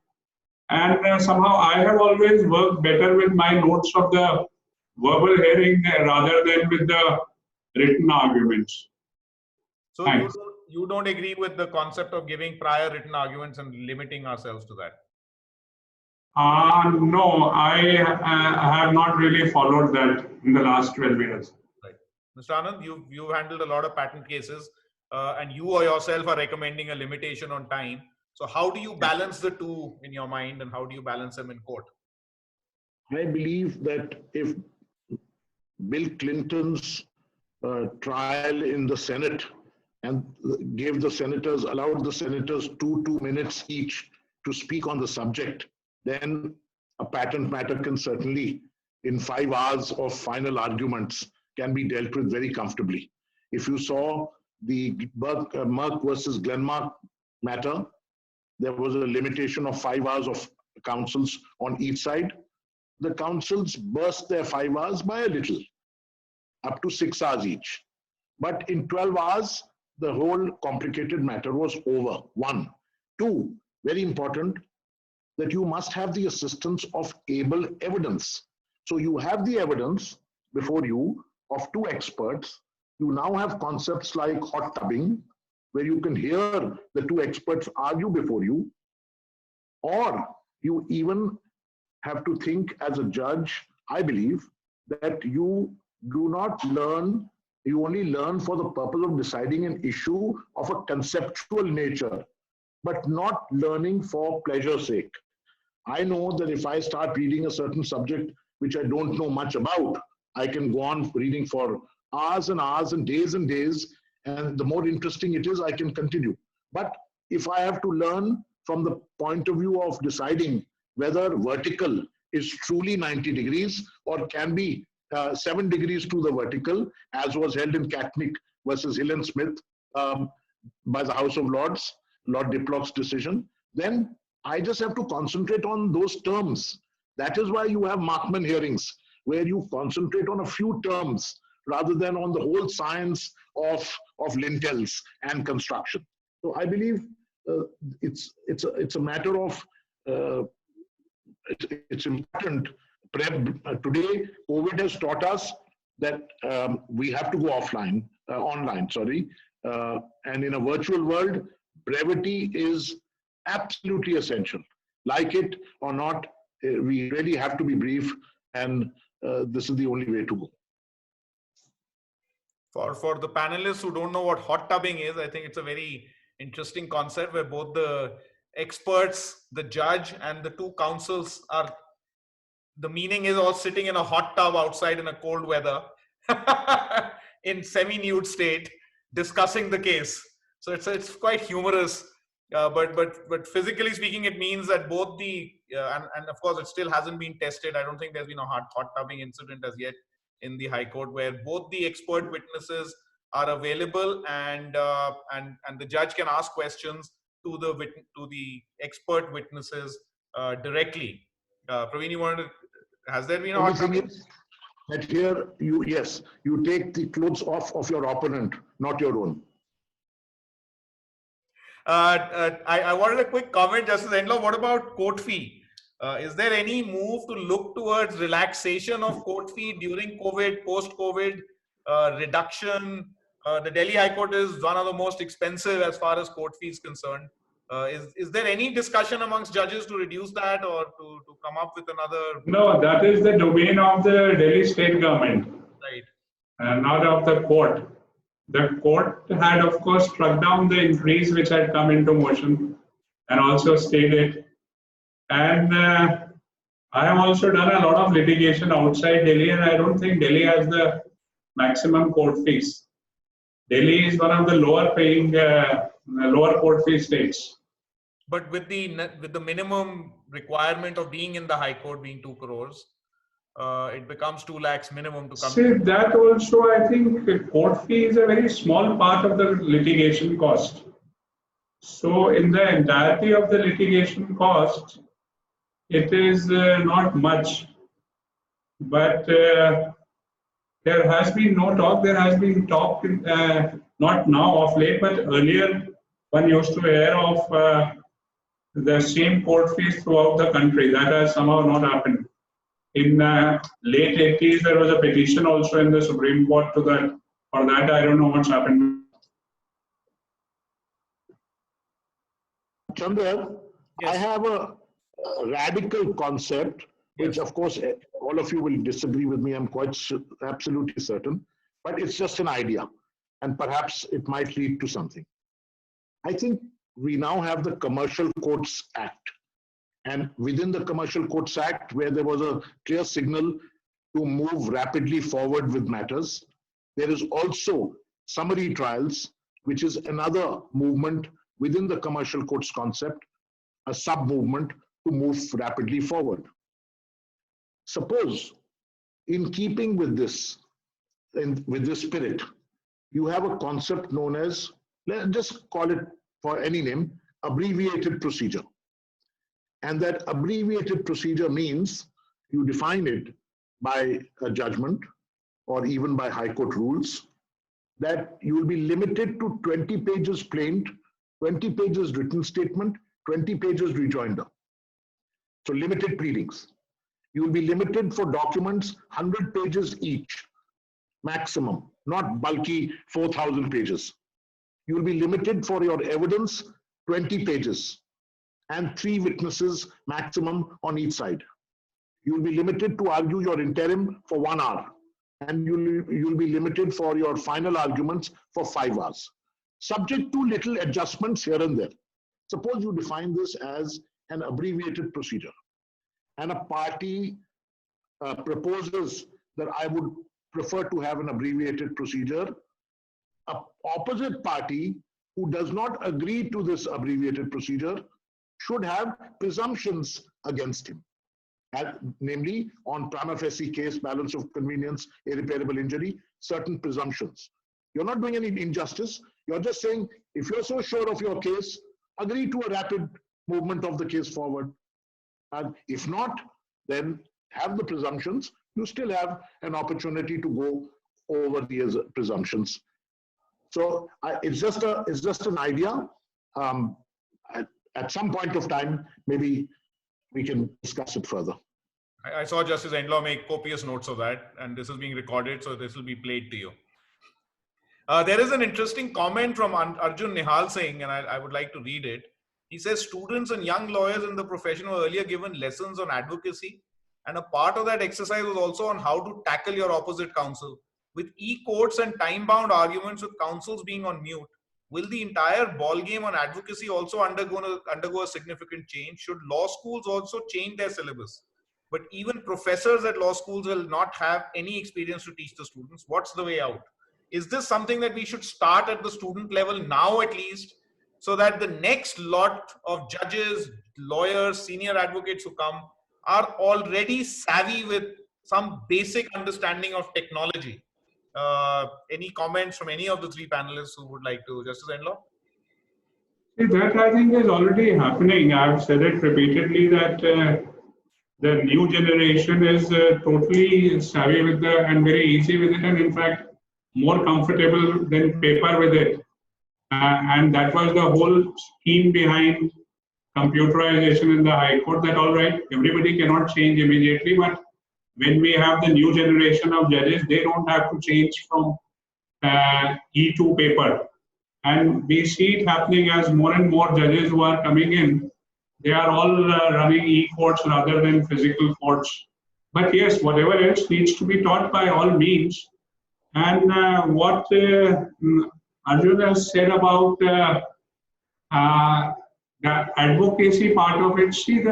And somehow I have always worked better with my notes of the verbal hearing rather than with the written arguments. So you don't agree with the concept of giving prior written arguments and limiting ourselves to that? No, I have not really followed that in the last 12 years. Right. Mr. Anand, you've handled a lot of patent cases, and you or yourself are recommending a limitation on time. So how do you balance the two in your mind, and how do you balance them in court? I believe that if Bill Clinton's trial in the Senate and allowed the senators two minutes each to speak on the subject, then a patent matter can certainly, in 5 hours of final arguments, can be dealt with very comfortably. If you saw the Merck versus Glenmark matter, there was a limitation of 5 hours of counsels on each side. The counsels burst their 5 hours by a little, up to 6 hours each. But in 12 hours, the whole complicated matter was over. 1. 2, very important, that you must have the assistance of able evidence. So you have the evidence before you of 2 experts. You now have concepts like hot tubbing, where you can hear the 2 experts argue before you, or you even have to think as a judge, I believe, that you do not learn, you only learn for the purpose of deciding an issue of a conceptual nature, but not learning for pleasure's sake. I know that if I start reading a certain subject which I don't know much about, I can go on reading for hours and hours and days, and the more interesting it is, I can continue. But if I have to learn from the point of view of deciding whether vertical is truly 90 degrees or can be 7 degrees to the vertical, as was held in Katnick versus Hill and Smith by the House of Lords, Lord Diplock's decision, then I just have to concentrate on those terms. That is why you have Markman hearings, where you concentrate on a few terms rather than on the whole science of lintels and construction. So I believe it's a matter of it's important. Today, COVID has taught us that we have to go online, and in a virtual world, brevity is absolutely essential. Like it or not, we really have to be brief, and this is the only way to go. For the panelists who don't know what hot tubbing is, I think it's a very interesting concept where both the experts, the judge, and the 2 counsels are, the meaning is all sitting in a hot tub outside in a cold weather in semi-nude state discussing the case. So it's quite humorous, but physically speaking, it means that both the and of course it still hasn't been tested. I don't think there's been a hot tubbing incident as yet in the High Court, where both the expert witnesses are available and the judge can ask questions to the expert witnesses directly. Praveen, has there been a hot tubbing? That here, you take the clothes off of your opponent, not your own. I wanted a quick comment, Justice Endlaw. What about court fee? Is there any move to look towards relaxation of court fee during COVID, post-COVID, reduction? The Delhi High Court is one of the most expensive as far as court fee is concerned. Is there any discussion amongst judges to reduce that or to come up with another? No, that is the domain of the Delhi state government, right? Not of the court. The court had, of course, struck down the increase which had come into motion and also stayed it. And I have also done a lot of litigation outside Delhi, and I don't think Delhi has the maximum court fees. Delhi is one of the lower paying, lower court fee states. But with the minimum requirement of being in the High Court being 2 crores, it becomes 2 lakhs minimum to come. See, that also, I think court fee is a very small part of the litigation cost. So in the entirety of the litigation cost, it is not much. But there has been no talk. There has been talk, not now of late, but earlier one used to hear of the same court fees throughout the country. That has somehow not happened. In late 80s, there was a petition also in the Supreme Court to that. For that, I don't know what's happened. Chandra, yes. I have a radical concept, which of course all of you will disagree with me, I'm quite absolutely certain, but it's just an idea and perhaps it might lead to something. I think we now have the Commercial Courts Act, and within the Commercial Courts Act, where there was a clear signal to move rapidly forward with matters, there is also summary trials which is another movement within the commercial courts concept, a sub-movement to move rapidly forward. Suppose, in keeping with this, with this spirit, you have a concept known as, let's just call it for any name, abbreviated procedure. And that abbreviated procedure means you define it by a judgment or even by High Court rules that you will be limited to 20 pages plaint, 20 pages written statement, 20 pages rejoinder. So limited pleadings. You will be limited for documents 100 pages each, maximum, not bulky 4,000 pages. You will be limited for your evidence 20 pages and 3 witnesses maximum on each side. You will be limited to argue your interim for 1 hour, and you'll be limited for your final arguments for 5 hours, subject to little adjustments here and there. Suppose you define this as an abbreviated procedure, and a party proposes that I would prefer to have an abbreviated procedure. An opposite party who does not agree to this abbreviated procedure should have presumptions against him, namely on prima facie case, balance of convenience, irreparable injury, certain presumptions. You're not doing any injustice. You're just saying, if you're so sure of your case, agree to a rapid movement of the case forward. And if not, then have the presumptions. You still have an opportunity to go over these presumptions. So it's just an idea. At some point of time, maybe we can discuss it further. I saw Justice Endlaw make copious notes of that, and this is being recorded, so this will be played to you. There is an interesting comment from Arjun Nihal Singh, and I would like to read it. He says, students and young lawyers in the profession were earlier given lessons on advocacy, and a part of that exercise was also on how to tackle your opposite counsel. With e-courts and time-bound arguments with counsels being on mute, will the entire ballgame on advocacy also undergo a significant change? Should law schools also change their syllabus? But even professors at law schools will not have any experience to teach the students. What's the way out? Is this something that we should start at the student level now at least, so that the next lot of judges, lawyers, senior advocates who come are already savvy with some basic understanding of technology? Any comments from any of the 3 panelists who would like to? Justice Endlaw? That I think is already happening. I've said it repeatedly that the new generation is totally savvy with and very easy with it, and in fact more comfortable than paper with it. And that was the whole scheme behind computerization in the High Court, that all right, everybody cannot change immediately, but when we have the new generation of judges, they don't have to change from E to paper. And we see it happening as more and more judges who are coming in, they are all running e-courts rather than physical courts. But yes, whatever else needs to be taught by all means. And what Arjun has said about the advocacy part of it, see,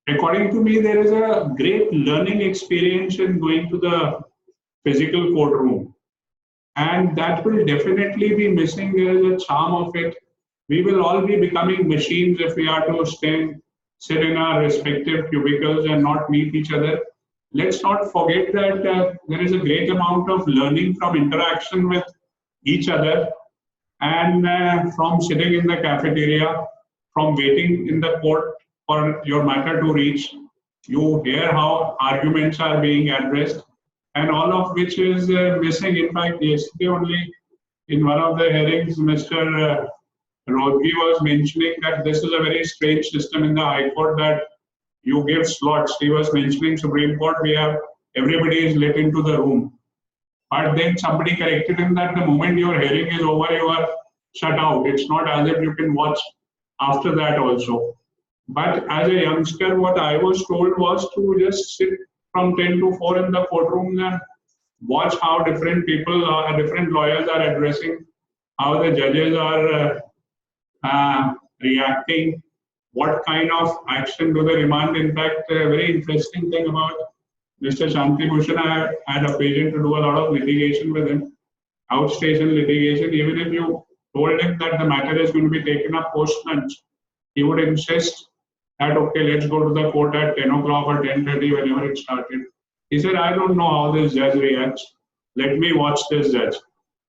according to me, there is a great learning experience in going to the physical courtroom. And that will definitely be missing. There is a charm of it. We will all be becoming machines if we are to sit in our respective cubicles and not meet each other. Let's not forget that there is a great amount of learning from interaction with each other, and from sitting in the cafeteria, from waiting in the court for your matter to reach. You hear how arguments are being addressed, and all of which is missing. In fact, yesterday only in one of the hearings, Mr. Rodgi was mentioning that this is a very strange system in the High Court, that you give slots. He was mentioning Supreme Court, we have everybody is let into the room. But then somebody corrected him that the moment your hearing is over, you are shut out. It's not as if you can watch after that also. But as a youngster, what I was told was to just sit from 10 to 4 in the courtroom and watch how different people, different lawyers are addressing, how the judges are reacting, what kind of action do they demand. In fact, a very interesting thing about Mr. Shanti Bhushan, I had occasion to do a lot of litigation with him. outstation litigation, even if you told him that the matter is going to be taken up post-lunch, he would insist that, okay, let's go to the court at 10 o'clock or 10:30, whenever it started. He said, I don't know how this judge reacts. Let me watch this judge.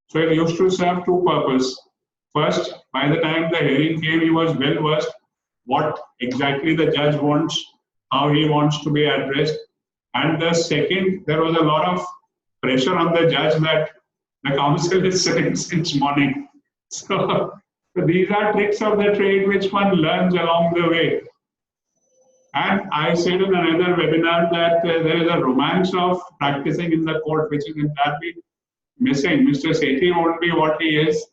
So it used to serve two purposes. First, by the time the hearing came, he was well versed what exactly the judge wants, how he wants to be addressed. And the second, there was a lot of pressure on the judge that the counsel is sitting since morning. So these are tricks of the trade which one learns along the way. And I said in another webinar that there is a romance of practicing in the court which is entirely missing. Mr. Sethi won't be what he is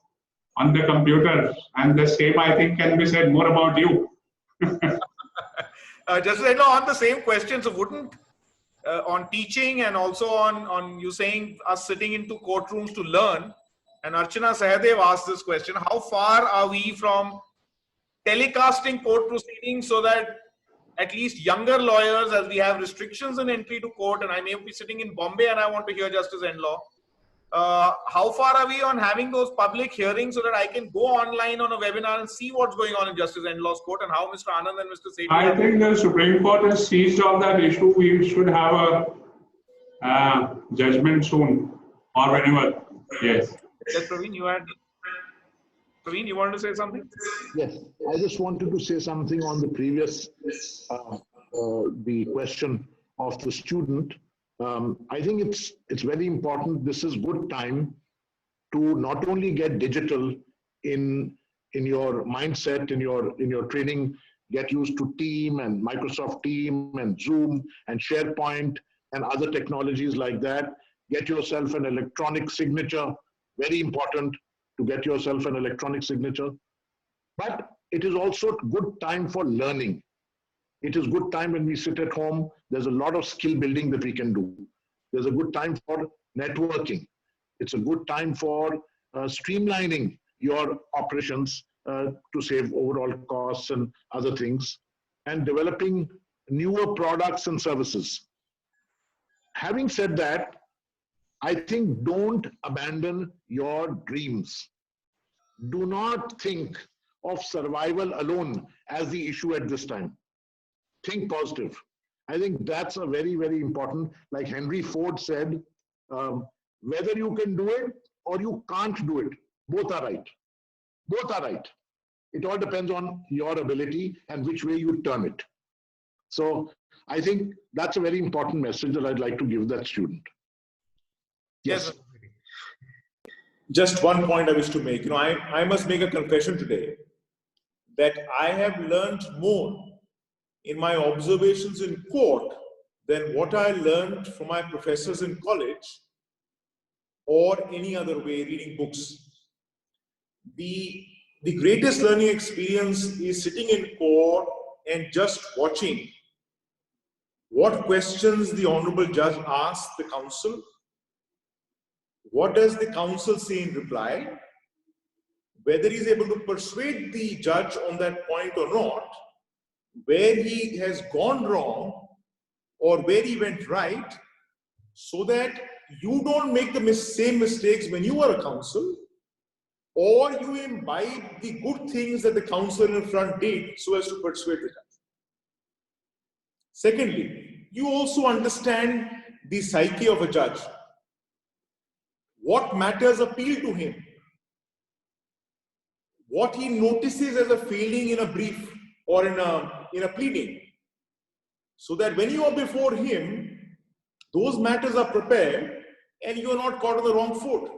on the computer, and the same I think can be said more about you. Just on the same question, so wouldn't on teaching and also on you saying us sitting into courtrooms to learn, and Archana Sahadev asked this question, how far are we from telecasting court proceedings so that at least younger lawyers, as we have restrictions in entry to court, and I may be sitting in Bombay and I want to hear Justice Enlaw, how far are we on having those public hearings so that I can go online on a webinar and see what's going on in Justice Enlaw's court and how Mr. Anand and Mr. Sethi? I think the Supreme Court has seized on that issue. We should have a judgment soon or whenever. Yes. Yes, Praveen, you wanted to say something? Yes, I just wanted to say something on the previous, the question of the student. I think it's very important. This is good time to not only get digital in your mindset, in your training, get used to Team and Microsoft Team and Zoom and SharePoint and other technologies like that. Get yourself an electronic signature, very important to get yourself an electronic signature. But it is also a good time for learning. It is good time when we sit at home. There's a lot of skill building that we can do. There's a good time for networking. It's a good time for streamlining your operations to save overall costs and other things, and developing newer products and services. Having said that, I think don't abandon your dreams. Do not think of survival alone as the issue at this time. Think positive. I think that's a very, very important, like Henry Ford said, whether you can do it or you can't do it, both are right. Both are right. It all depends on your ability and which way you turn it. So I think that's a very important message that I'd like to give that student. Yes. Just one point I wish to make. I must make a confession today that I have learned more in my observations in court than what I learned from my professors in college or any other way reading books. The greatest learning experience is sitting in court and just watching what questions the honorable judge asks the counsel. What does the counsel say in reply? Whether he's able to persuade the judge on that point or not, where he has gone wrong or where he went right, so that you don't make the same mistakes when you are a counsel, or you imbibe the good things that the counsel in front did so as to persuade the judge. Secondly, you also understand the psyche of a judge. What matters appeal to him? What he notices as a failing in a brief or in a pleading, so that when you are before him, those matters are prepared and you are not caught on the wrong foot.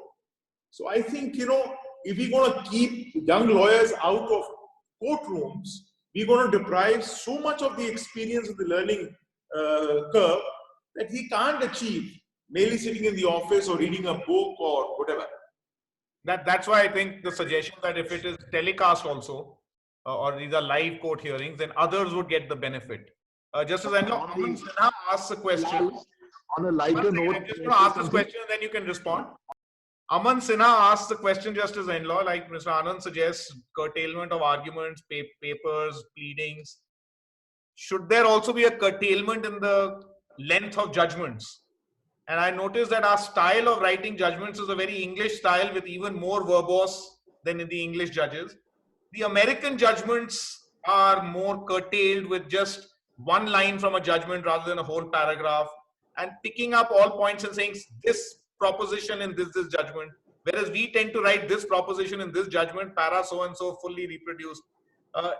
So I think, if we're going to keep young lawyers out of courtrooms, we're going to deprive so much of the experience of the learning curve that he can't achieve merely sitting in the office or reading a book or whatever. That's why I think the suggestion that if it is telecast also, or these are live court hearings, then others would get the benefit. Justice Enlaw, Aman Sinha asks a question. On a lighter note, I'm just going to ask this question and then you can respond. Aman Sinha asks the question, Justice Enlaw, like Mr. Anand suggests, curtailment of arguments, papers, pleadings. Should there also be a curtailment in the length of judgments? And I noticed that our style of writing judgments is a very English style with even more verbose than in the English judges. The American judgments are more curtailed with just one line from a judgment rather than a whole paragraph, and picking up all points and saying this proposition in this judgment, whereas we tend to write this proposition in this judgment, para so and so, fully reproduced.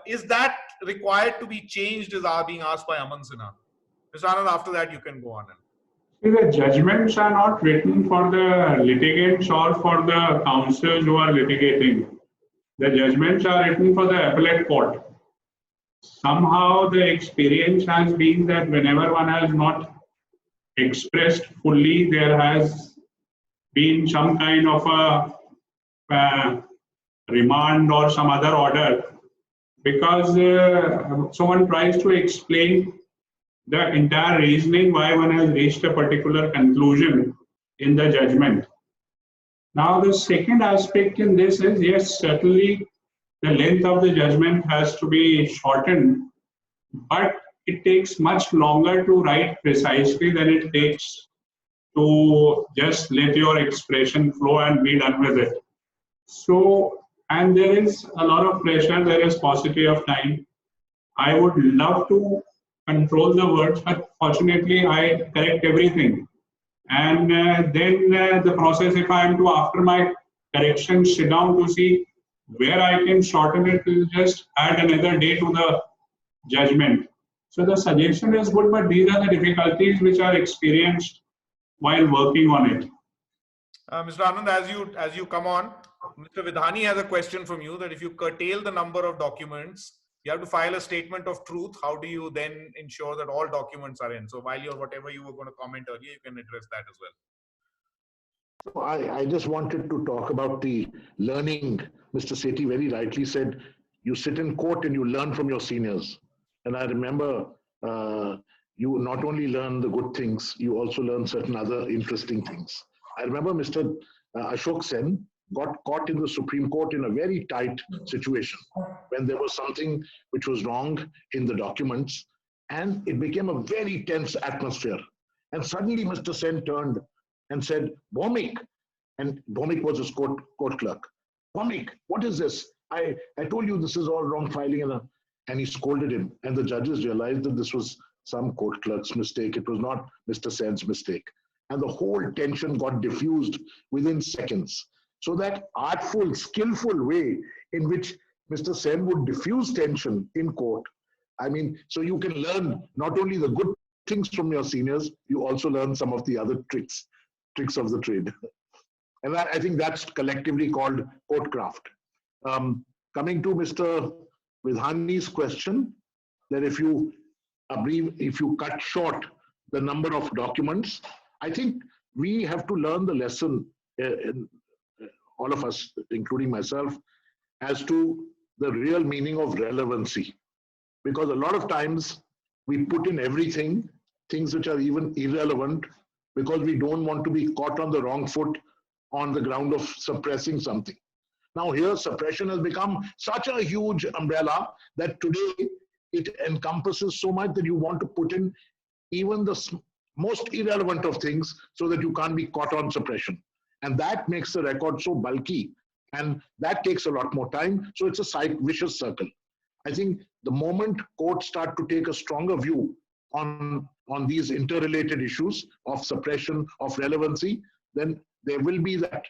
Is that required to be changed, is being asked by Aman Sinha. Mr. Anand, after that you can go on. See, the judgments are not written for the litigants or for the counsels who are litigating. The judgments are written for the appellate court. Somehow the experience has been that whenever one has not expressed fully, there has been some kind of a remand or some other order, because someone tries to explain the entire reasoning why one has reached a particular conclusion in the judgment. Now, the second aspect in this is, yes, certainly the length of the judgment has to be shortened, but it takes much longer to write precisely than it takes to just let your expression flow and be done with it. So, and there is a lot of pressure, there is paucity of time. I would love to control the words, but fortunately I correct everything. And then the process, if I am to, after my correction, sit down to see where I can shorten it, will just add another day to the judgment. So the suggestion is good, but these are the difficulties which are experienced while working on it. Mr. Anand, as you come on, Mr. Vidhani has a question from you, that if you curtail the number of documents, you have to file a statement of truth. How do you then ensure that all documents are in? So while you're, whatever you were going to comment earlier, you can address that as well. So I just wanted to talk about the learning. Mr. Sethi very rightly said, you sit in court and you learn from your seniors. And I remember you not only learn the good things, you also learn certain other interesting things. I remember Mr. Ashok Sen got caught in the Supreme Court in a very tight situation when there was something which was wrong in the documents, and it became a very tense atmosphere. And suddenly Mr. Sen turned and said, Bhomik, and Bhomik was his court clerk. Bhomik, what is this? I told you this is all wrong filing. And he scolded him. And the judges realized that this was some court clerk's mistake. It was not Mr. Sen's mistake. And the whole tension got diffused within seconds. So that artful, skillful way in which Mr. Sen would diffuse tension in court. I mean, so you can learn not only the good things from your seniors, you also learn some of the other tricks of the trade. And I think that's collectively called courtcraft. Coming to Mr. Vidhani's question, that if you cut short the number of documents, I think we have to learn the lesson, all of us, including myself, as to the real meaning of relevancy. Because a lot of times we put in everything, things which are even irrelevant, because we don't want to be caught on the wrong foot on the ground of suppressing something. Now here, suppression has become such a huge umbrella that today it encompasses so much that you want to put in even the most irrelevant of things so that you can't be caught on suppression. And that makes the record so bulky, and that takes a lot more time. So it's a vicious circle. I think the moment courts start to take a stronger view on these interrelated issues of suppression, of relevancy, then there will be that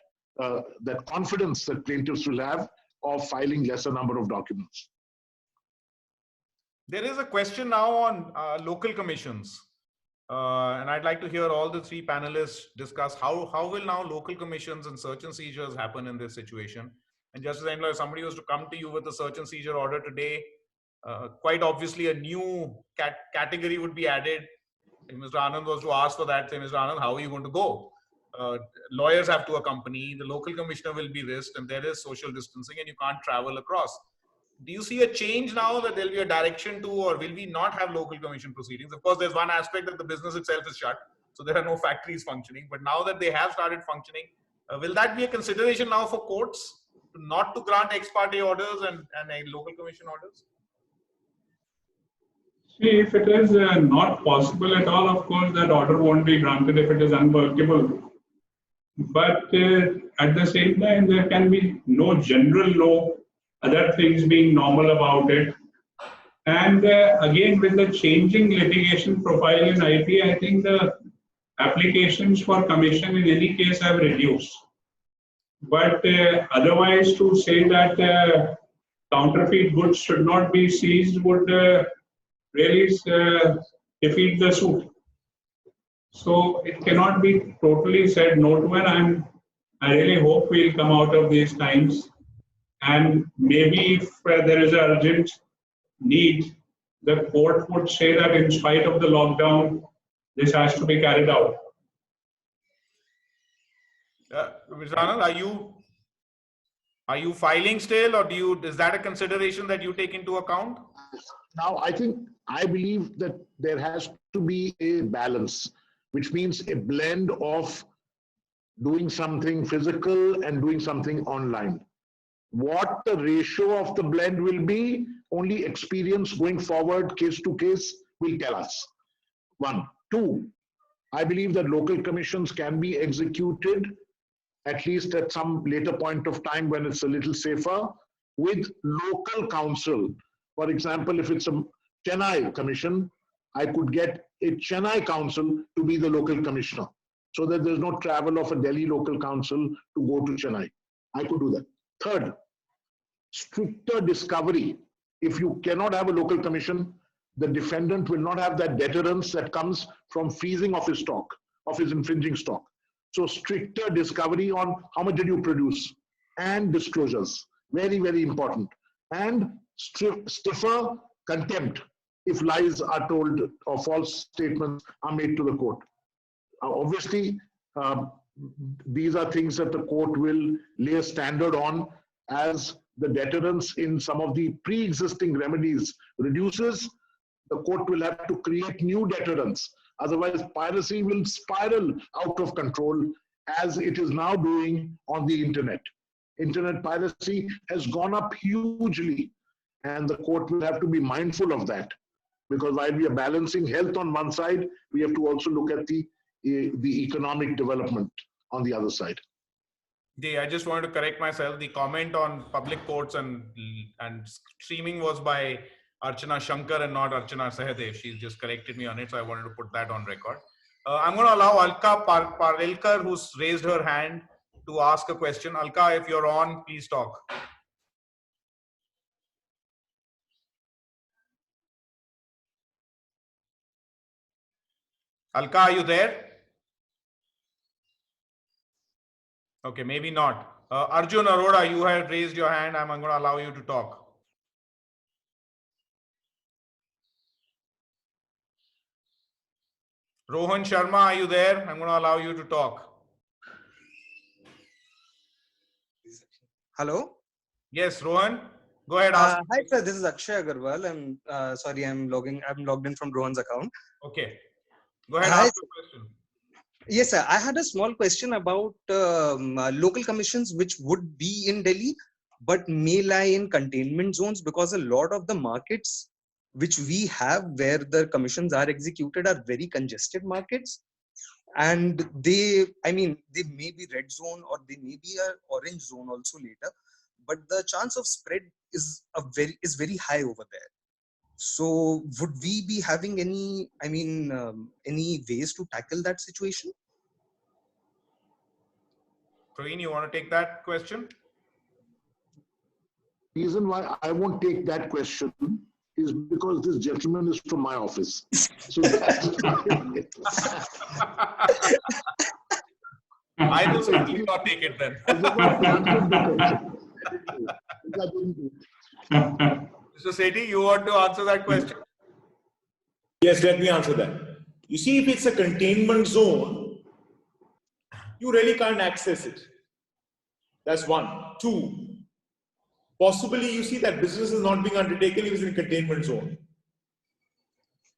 confidence that plaintiffs will have of filing lesser number of documents. There is a question now on local commissions. And I'd like to hear all the three panelists discuss how will now local commissions and search and seizures happen in this situation. And Justice Endlaw, if somebody was to come to you with a search and seizure order today, quite obviously a new category would be added. If Mr. Anand was to ask for that, say, Mr. Anand, how are you going to go? Lawyers have to accompany, the local commissioner will be risked, and there is social distancing and you can't travel across. Do you see a change now that there'll be a direction to, or will we not have local commission proceedings? Of course, there's one aspect that the business itself is shut, so there are no factories functioning. But now that they have started functioning, will that be a consideration now for courts not to grant ex parte orders and local commission orders? See, if it is not possible at all, of course, that order won't be granted if it is unworkable. But at the same time, there can be no general law, other things being normal about it. And again, with the changing litigation profile in IT, I think the applications for commission in any case have reduced. But otherwise, to say that counterfeit goods should not be seized would really defeat the suit. So it cannot be totally said no to, and I really hope we'll come out of these times. And maybe if there is an urgent need, the court would say that in spite of the lockdown, this has to be carried out. Mr. Anand, are you filing still, or is that a consideration that you take into account? Now, I believe that there has to be a balance, which means a blend of doing something physical and doing something online. What the ratio of the blend will be, only experience going forward, case to case, will tell us. 1. 2, I believe that local commissions can be executed, at least at some later point of time when it's a little safer, with local counsel. For example, if it's a Chennai commission, I could get a Chennai counsel to be the local commissioner, so that there's no travel of a Delhi local counsel to go to Chennai. I could do that. Third, stricter discovery. If you cannot have a local commission, the defendant will not have that deterrence that comes from freezing of his stock, of his infringing stock. So stricter discovery on how much did you produce, and disclosures. Very, very important. And stiffer contempt if lies are told or false statements are made to the court. Obviously, these are things that the court will lay a standard on as the deterrence in some of the pre-existing remedies reduces. The court will have to create new deterrents. Otherwise, piracy will spiral out of control, as it is now doing on the internet. Internet piracy has gone up hugely, and the court will have to be mindful of that. Because while we are balancing health on one side, we have to also look at the economic development on the other side. I just wanted to correct myself. The comment on public courts and streaming was by Archana Shankar and not Archana Sahadev. She just corrected me on it, so I wanted to put that on record. I'm going to allow Alka Parelkar, who's raised her hand, to ask a question. Alka, if you're on, please talk. Alka, are you there? Okay, maybe not. Arjun Arora, you have raised your hand. I'm going to allow you to talk. Rohan Sharma, are you there? I'm going to allow you to talk. Hello? Yes, Rohan, go ahead. Ask. Hi, sir. This is Akshay Agarwal. I'm logged in from Rohan's account. Okay. Go ahead. Ask the question. Yes, sir. I had a small question about local commissions which would be in Delhi but may lie in containment zones, because a lot of the markets which we have where the commissions are executed are very congested markets, and they may be red zone or they may be an orange zone also later, but the chance of spread is very high over there. So would we be having any ways to tackle that situation? Praveen, you want to take that question? Reason why I won't take that question is because this gentleman is from my office. So I will certainly not take it then. Mr. Sethi, you want to answer that question? Yes, let me answer that. You see, if it's a containment zone, you really can't access it. That's one. Two, possibly you see that business is not being undertaken if it's in a containment zone.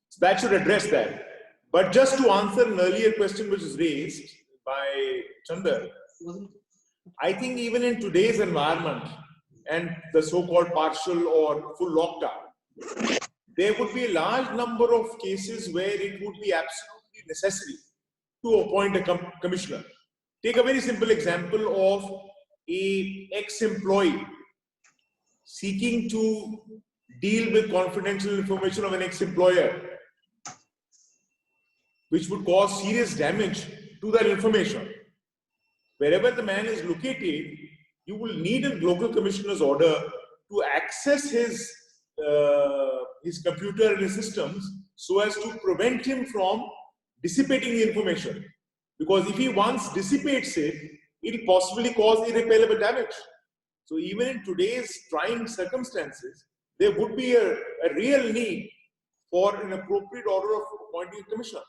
So that should address that. But just to answer an earlier question which was raised by Chandar, I think even in today's environment and the so-called partial or full lockdown, there would be a large number of cases where it would be absolutely necessary to appoint a commissioner. Take a very simple example of a ex-employee seeking to deal with confidential information of an ex-employer, which would cause serious damage to that information. Wherever the man is located, you will need a local commissioner's order to access his computer and his systems so as to prevent him from dissipating the information. Because if he once dissipates it, it will possibly cause irreparable damage. So even in today's trying circumstances, there would be a real need for an appropriate order of appointing a commissioner.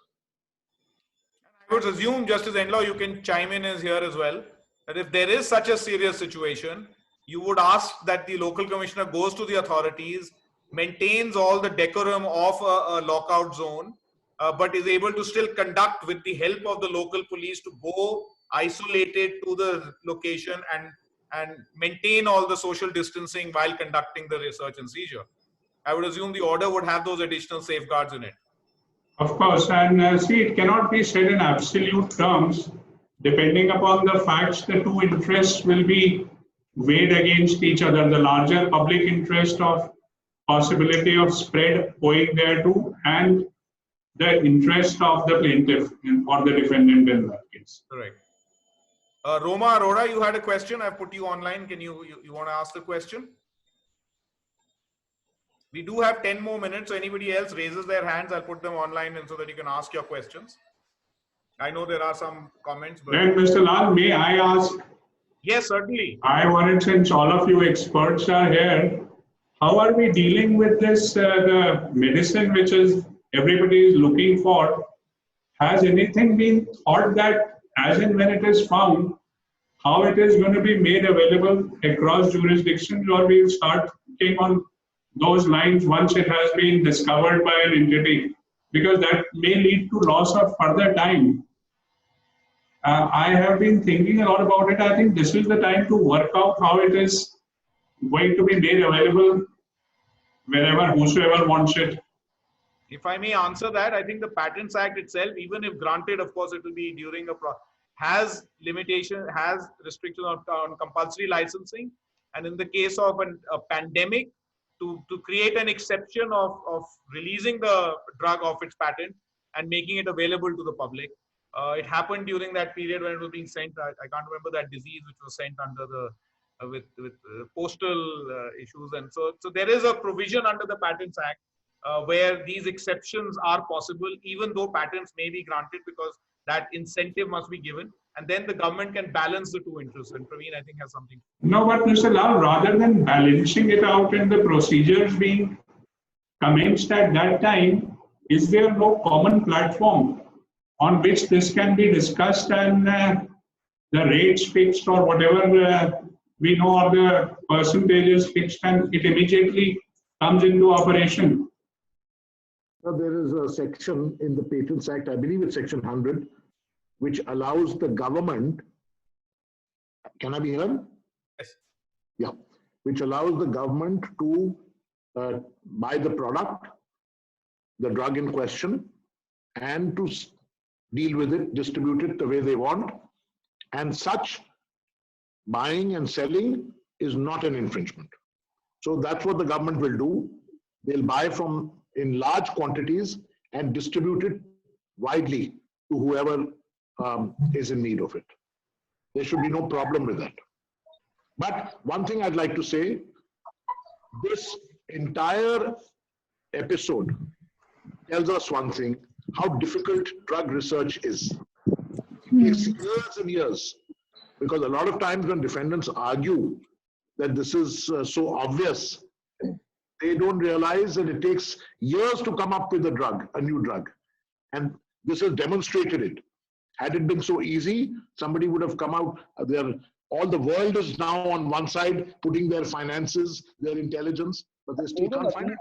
I would assume, Justice Enlaw, you can chime in here as well, that if there is such a serious situation, you would ask that the local commissioner goes to the authorities, maintains all the decorum of a lockout zone, but is able to still conduct, with the help of the local police, to go isolated to the location and maintain all the social distancing while conducting the search and seizure. I would assume the order would have those additional safeguards in it. Of course, and see, it cannot be said in absolute terms. Depending upon the facts, the two interests will be weighed against each other. The larger public interest of possibility of spread owing thereto, and the interest of the plaintiff or the defendant in that case. Correct. Roma Arora, you had a question. I've put you online. Can you want to ask the question? We do have 10 more minutes, so anybody else raises their hands, I'll put them online and so that you can ask your questions. I know there are some comments. But Then, Mr. Lal, may I ask? Yes, certainly. I wanted, since all of you experts are here, how are we dealing with this, the medicine which is everybody is looking for? Has anything been thought that as and when it is found, how it is going to be made available across jurisdictions, or we'll start thinking on those lines once it has been discovered by an entity, because that may lead to loss of further time. I have been thinking a lot about it. I think this is the time to work out how it is going to be made available wherever, whosoever wants it. If I may answer that, I think the Patents Act itself, even if granted, of course, it will be during has limitation, has restrictions on compulsory licensing. And in the case of a pandemic, to create an exception of releasing the drug off its patent and making it available to the public. It happened during that period when it was being sent. I can't remember that disease which was sent under the with postal issues, and so there is a provision under the Patents Act where these exceptions are possible, even though patents may be granted, because that incentive must be given, and then the government can balance the two interests. And Praveen, I think, has something. No, but Mr. Lal, rather than balancing it out and the procedures being commenced at that time, is there no common platform on which this can be discussed and the rates fixed or whatever we know, or the percentages fixed, and it immediately comes into operation? There is a section in the Patents Act, I believe it's section 100, which allows the government, can I be heard? Yes. Yeah, which allows the government to buy the product, the drug in question, and to deal with it, distribute it the way they want. And such buying and selling is not an infringement. So that's what the government will do. They'll buy in large quantities and distribute it widely to whoever is in need of it. There should be no problem with that. But one thing I'd like to say, this entire episode tells us one thing: how difficult drug research is. It takes years and years, because a lot of times when defendants argue that this is so obvious, they don't realize that it takes years to come up with a new drug. And this has demonstrated it. Had it been so easy, somebody would have come out there. All the world is now on one side, putting their finances, their intelligence, but they still can't find it.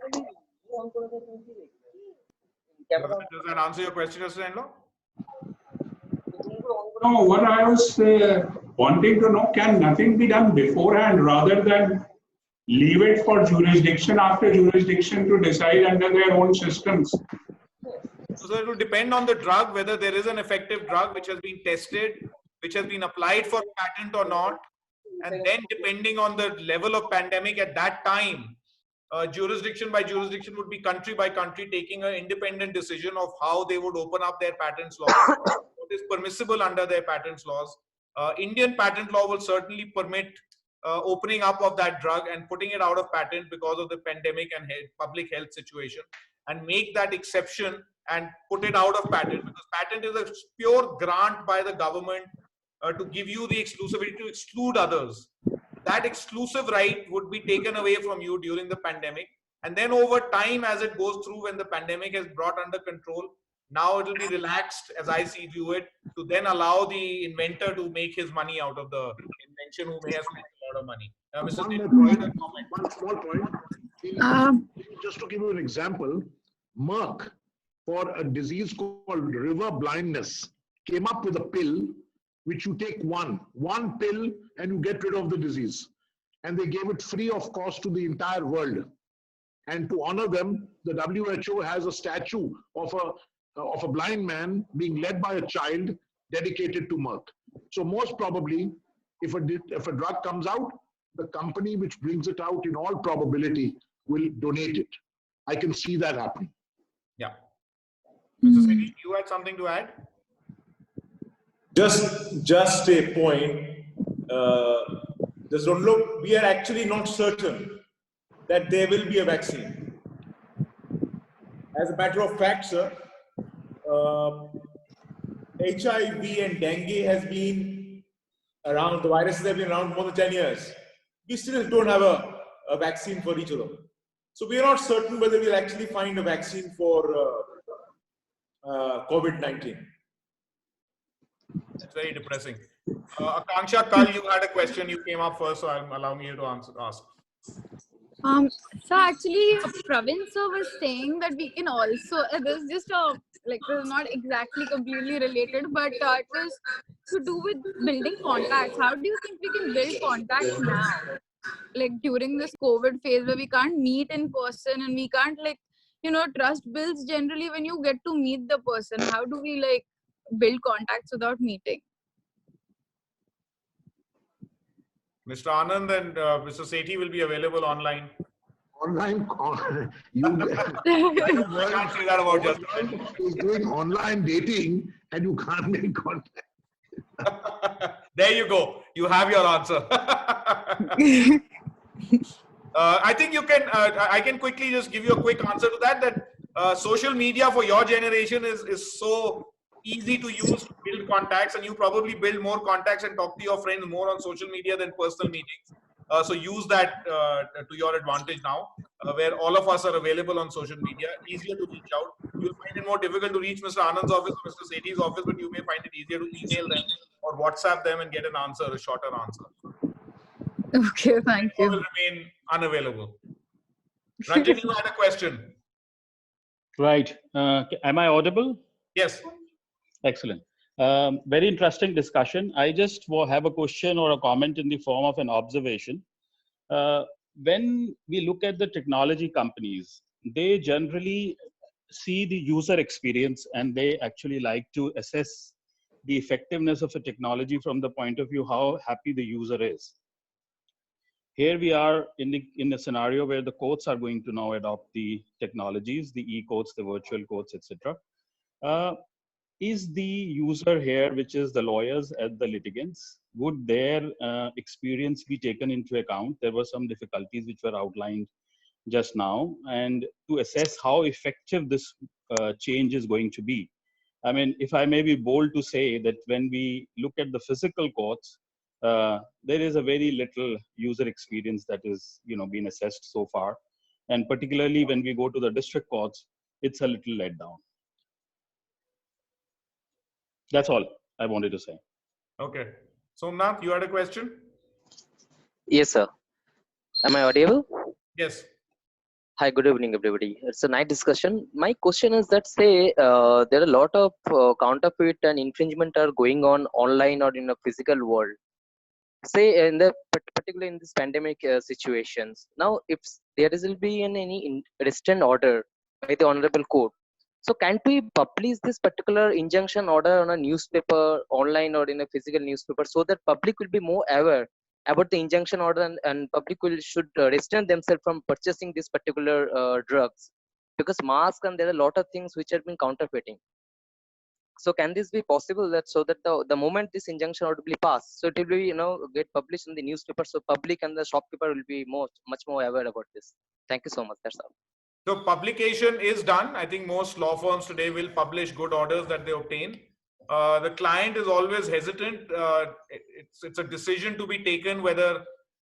Does that answer your question, Mr. Enlaw? No, what I was wanting to know, can nothing be done beforehand rather than leave it for jurisdiction after jurisdiction to decide under their own systems? So it will depend on the drug, whether there is an effective drug which has been tested, which has been applied for patent or not. And then depending on the level of pandemic at that time, jurisdiction by jurisdiction would be country by country taking an independent decision of how they would open up their patents laws, what is permissible under their patents laws. Indian patent law will certainly permit opening up of that drug and putting it out of patent because of the pandemic and public health situation, and make that exception and put it out of patent, because patent is a pure grant by the government to give you the exclusivity to exclude others. That exclusive right would be taken away from you during the pandemic. And then over time, as it goes through, when the pandemic is brought under control, now it will be relaxed, as I see view it, to then allow the inventor to make his money out of the invention who may have spent a lot of money. Mr. Singh, One small point. Just to give you an example, Merck, for a disease called river blindness, came up with a pill which you take one pill and you get rid of the disease. And they gave it free of cost to the entire world. And to honor them, the WHO has a statue of a blind man being led by a child dedicated to Merck. So most probably, if a drug comes out, the company which brings it out in all probability will donate it. I can see that happening. Yeah. Mr. Sethi, you had something to add? Just a point. Just don't look. We are actually not certain that there will be a vaccine. As a matter of fact, sir, HIV and dengue has been around. The viruses have been around more than 10 years. We still don't have a vaccine for each of them. So we are not certain whether we'll actually find a vaccine for COVID-19. That's very depressing. Akanksha, Kal, you had a question. You came up first, so I'm allowing you to ask. So actually, Pravin sir was saying that we can also, this is just a, like, this is not exactly completely related, but it was to do with building contacts. How do you think we can build contacts now? Like during this COVID phase where we can't meet in person and we can't, like, trust builds generally when you get to meet the person. How do we, like, build contacts without meeting? Mr. Anand and Mr. Sethi will be available online. Online, you I can't say that about just. He's doing online dating and you can't make contact. There you go. You have your answer. I think you can. I can quickly just give you a quick answer to that. That social media for your generation is so easy to use to build contacts, and you probably build more contacts and talk to your friends more on social media than personal meetings. So use that to your advantage now, where all of us are available on social media, easier to reach out. You'll find it more difficult to reach Mr. Anand's office or Mr. Sethi's office, but you may find it easier to email them or WhatsApp them and get an answer, a shorter answer. Okay, thank you. Will remain unavailable. Ranjan, you had a question. Right. Am I audible? Yes. Excellent. Very interesting discussion. I just have a question or a comment in the form of an observation. When we look at the technology companies, they generally see the user experience and they actually like to assess the effectiveness of a technology from the point of view how happy the user is. Here we are in a scenario where the courts are going to now adopt the technologies, the e-courts, the virtual courts, etc. Is the user here, which is the lawyers and the litigants, would their experience be taken into account? There were some difficulties which were outlined just now, and to assess how effective this change is going to be. I mean, if I may be bold to say that when we look at the physical courts, there is a very little user experience that is, been assessed so far. And particularly when we go to the district courts, it's a little let down. That's all I wanted to say. Okay. Somnath, you had a question? Yes, sir. Am I audible? Yes. Hi, good evening, everybody. It's a nice discussion. My question is that, say, there are a lot of counterfeit and infringement are going on online or in a physical world. say in the particularly in this pandemic situations, now if there will be any restraint order by the honorable court, so can't we publish this particular injunction order on a newspaper online or in a physical newspaper, so that public will be more aware about the injunction order, and public will should restrain themselves from purchasing this particular drugs, because mask and there are a lot of things which have been counterfeiting. So can this be possible, that so that the moment this injunction order will be passed, so it will be get published in the newspaper, so public and the shopkeeper will be much more aware about this. Thank you so much. That's all. So publication is done. I think most law firms today will publish good orders that they obtain. The client is always hesitant. It's a decision to be taken whether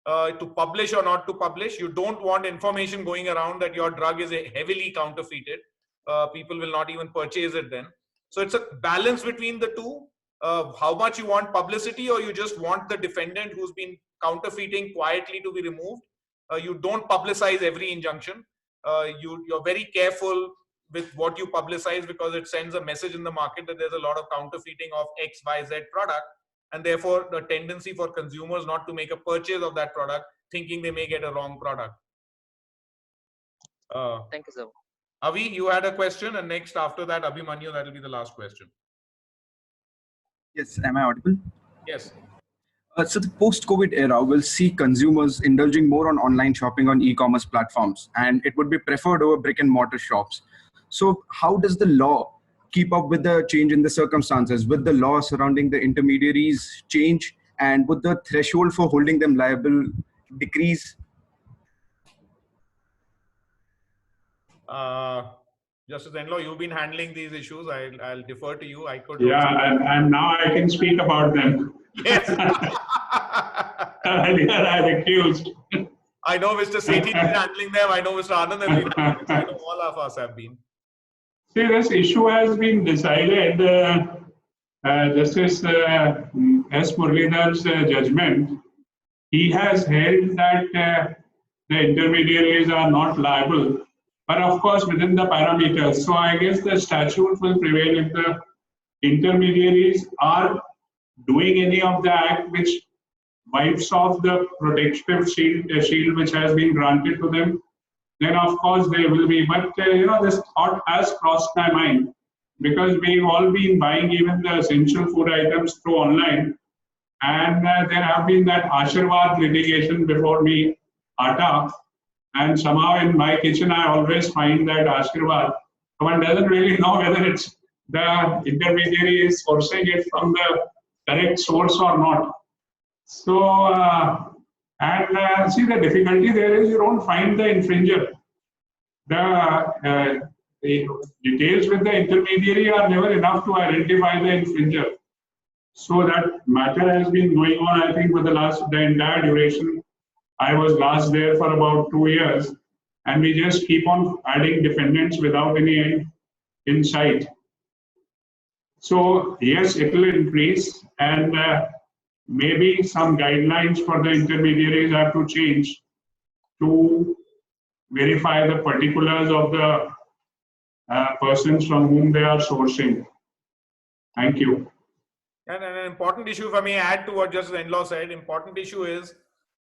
to publish or not to publish. You don't want information going around that your drug is heavily counterfeited. People will not even purchase it then. So it's a balance between the two. How much you want publicity, or you just want the defendant who's been counterfeiting quietly to be removed. You don't publicize every injunction. You're very careful with what you publicize, because it sends a message in the market that there's a lot of counterfeiting of X, Y, Z product, and therefore the tendency for consumers not to make a purchase of that product thinking they may get a wrong product. Thank you, sir. Avi, you had a question, and next after that, Abhimanyu, that will be the last question. Yes, am I audible? Yes. So the post-COVID era will see consumers indulging more on online shopping on e-commerce platforms, and it would be preferred over brick and mortar shops. So how does the law keep up with the change in the circumstances? Would the law surrounding the intermediaries change, and would the threshold for holding them liable decrease? Justice Enlaw, you've been handling these issues. I'll defer to you. I could. Yeah, and now I can speak about them. Yes. Earlier I recused. I know Mr. Sethi is handling them. I know Mr. Anand has been handling them. I know all of us have been. See, this issue has been decided. Justice S. Muralidhar's judgment, he has held that the intermediaries are not liable, but of course within the parameters. So I guess the statute will prevail if the intermediaries are doing any of the act which wipes off the protective shield which has been granted to them, then of course they will be. But this thought has crossed my mind, because we've all been buying even the essential food items through online, and there have been that Ashirvad litigation before me, Atta, and somehow in my kitchen I always find that Ashirvad. One doesn't really know whether it's the intermediary is sourcing it from the correct source or not. So, see, the difficulty there is you don't find the infringer. The details with the intermediary are never enough to identify the infringer. So that matter has been going on, I think, for the entire duration. I was last there for about 2 years, and we just keep on adding defendants without any insight. So yes, it will increase, and maybe some guidelines for the intermediaries have to change to verify the particulars of the persons from whom they are sourcing. Thank you. And an important issue, if I may add to what Justice Enlaw said, important issue is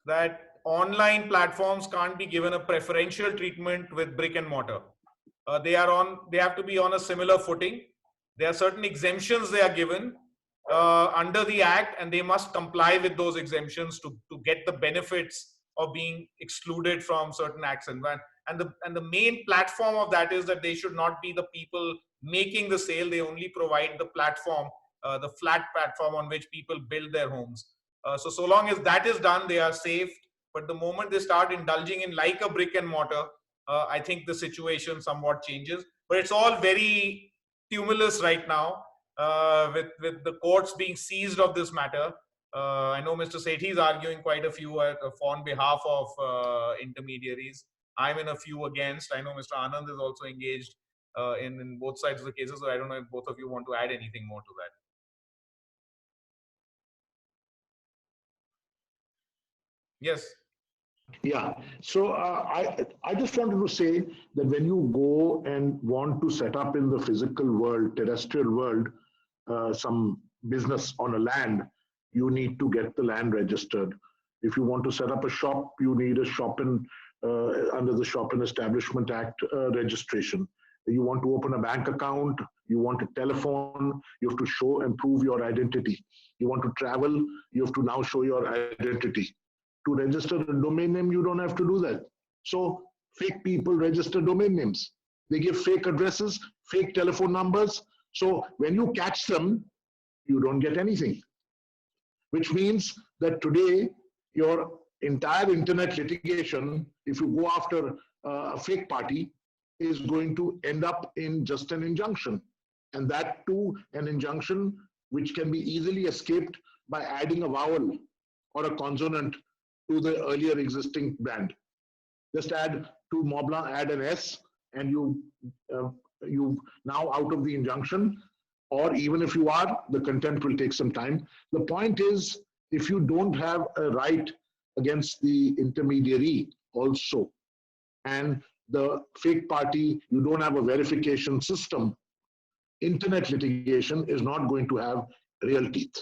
that online platforms can't be given a preferential treatment with brick and mortar. They have to be on a similar footing. There are certain exemptions they are given under the Act, and they must comply with those exemptions to get the benefits of being excluded from certain acts. And the main platform of that is that they should not be the people making the sale. They only provide the platform, the flat platform on which people build their homes. So long as that is done, they are safe. But the moment they start indulging in like a brick and mortar, I think the situation somewhat changes. But it's all very tumultuous right now, with the courts being seized of this matter. I know Mr. Sethi is arguing quite a few on behalf of intermediaries. I'm in a few against. I know Mr. Anand is also engaged in both sides of the cases. So I don't know if both of you want to add anything more to that. Yes. Yeah. So I just wanted to say that when you go and want to set up in the physical world, terrestrial world, some business on a land, you need to get the land registered. If you want to set up a shop, you need a shop in under the Shop and Establishment Act registration. You want to open a bank account, you want a telephone, you have to show and prove your identity. You want to travel, you have to now show your identity. To register a domain name, you don't have to do that. So fake people register domain names. They give fake addresses, fake telephone numbers. So when you catch them, you don't get anything. Which means that today, your entire internet litigation, if you go after a fake party, is going to end up in just an injunction. And that too, an injunction which can be easily escaped by adding a vowel or a consonant to the earlier existing brand. Just add to Mobla, add an S, and you now out of the injunction, or even if you are, the contempt will take some time. The point is, if you don't have a right against the intermediary also, and the fake party, you don't have a verification system, internet litigation is not going to have real teeth.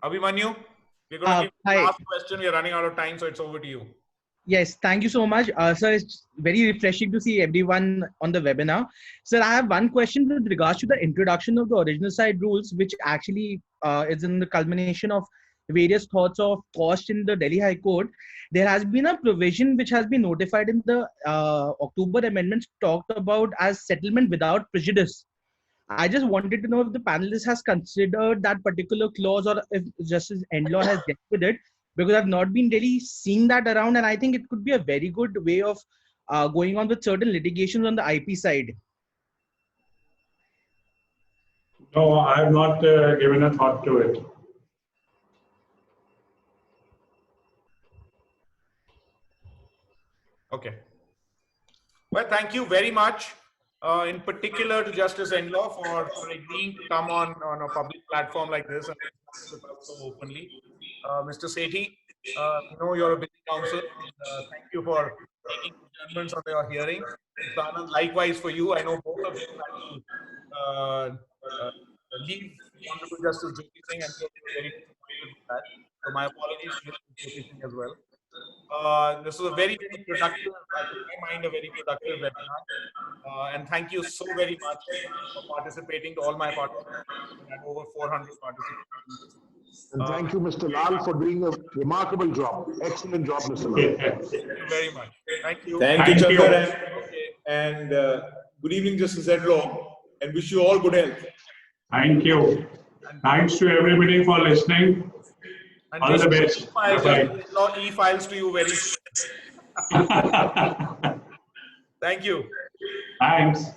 Abhimanyu, we're going to give you the last question. We're running out of time, so it's over to you. Yes, thank you so much. Sir, it's very refreshing to see everyone on the webinar. Sir, I have one question with regards to the introduction of the original site rules, which actually is in the culmination of various thoughts of cost in the Delhi High Court. There has been a provision which has been notified in the October amendments talked about as settlement without prejudice. I just wanted to know if the panelist has considered that particular clause or if Justice Endlaw has dealt with it, because I've not been really seeing that around, and I think it could be a very good way of going on with certain litigations on the IP side. No, I have not given a thought to it. Okay. Well, thank you very much. In particular to Justice Endlaw for agreeing to come on a public platform like this and so openly. Mr. Sethi, I know you're a busy counsel. Thank you for taking judgments on your hearing. Mr. Anand, likewise for you. I know both of you had to leave Honorable Justice Jyoti Singh, and you're very disappointed with that. So my apologies to Mr. Jyoti Singh as well. This was a very, very productive, in my mind, a very productive webinar. And thank you so very much for participating, to all my participants, and over 400 participants. And thank you, Mr. Lal, for doing a remarkable job. Excellent job, Mr. Lal. Thank you very much. Thank you. Thank you, Chandra. And good evening, Justice Endlaw, and wish you all good health. Thank you. Thanks to everybody for listening. And all the best. E-files to you very soon. Thank you. Thanks.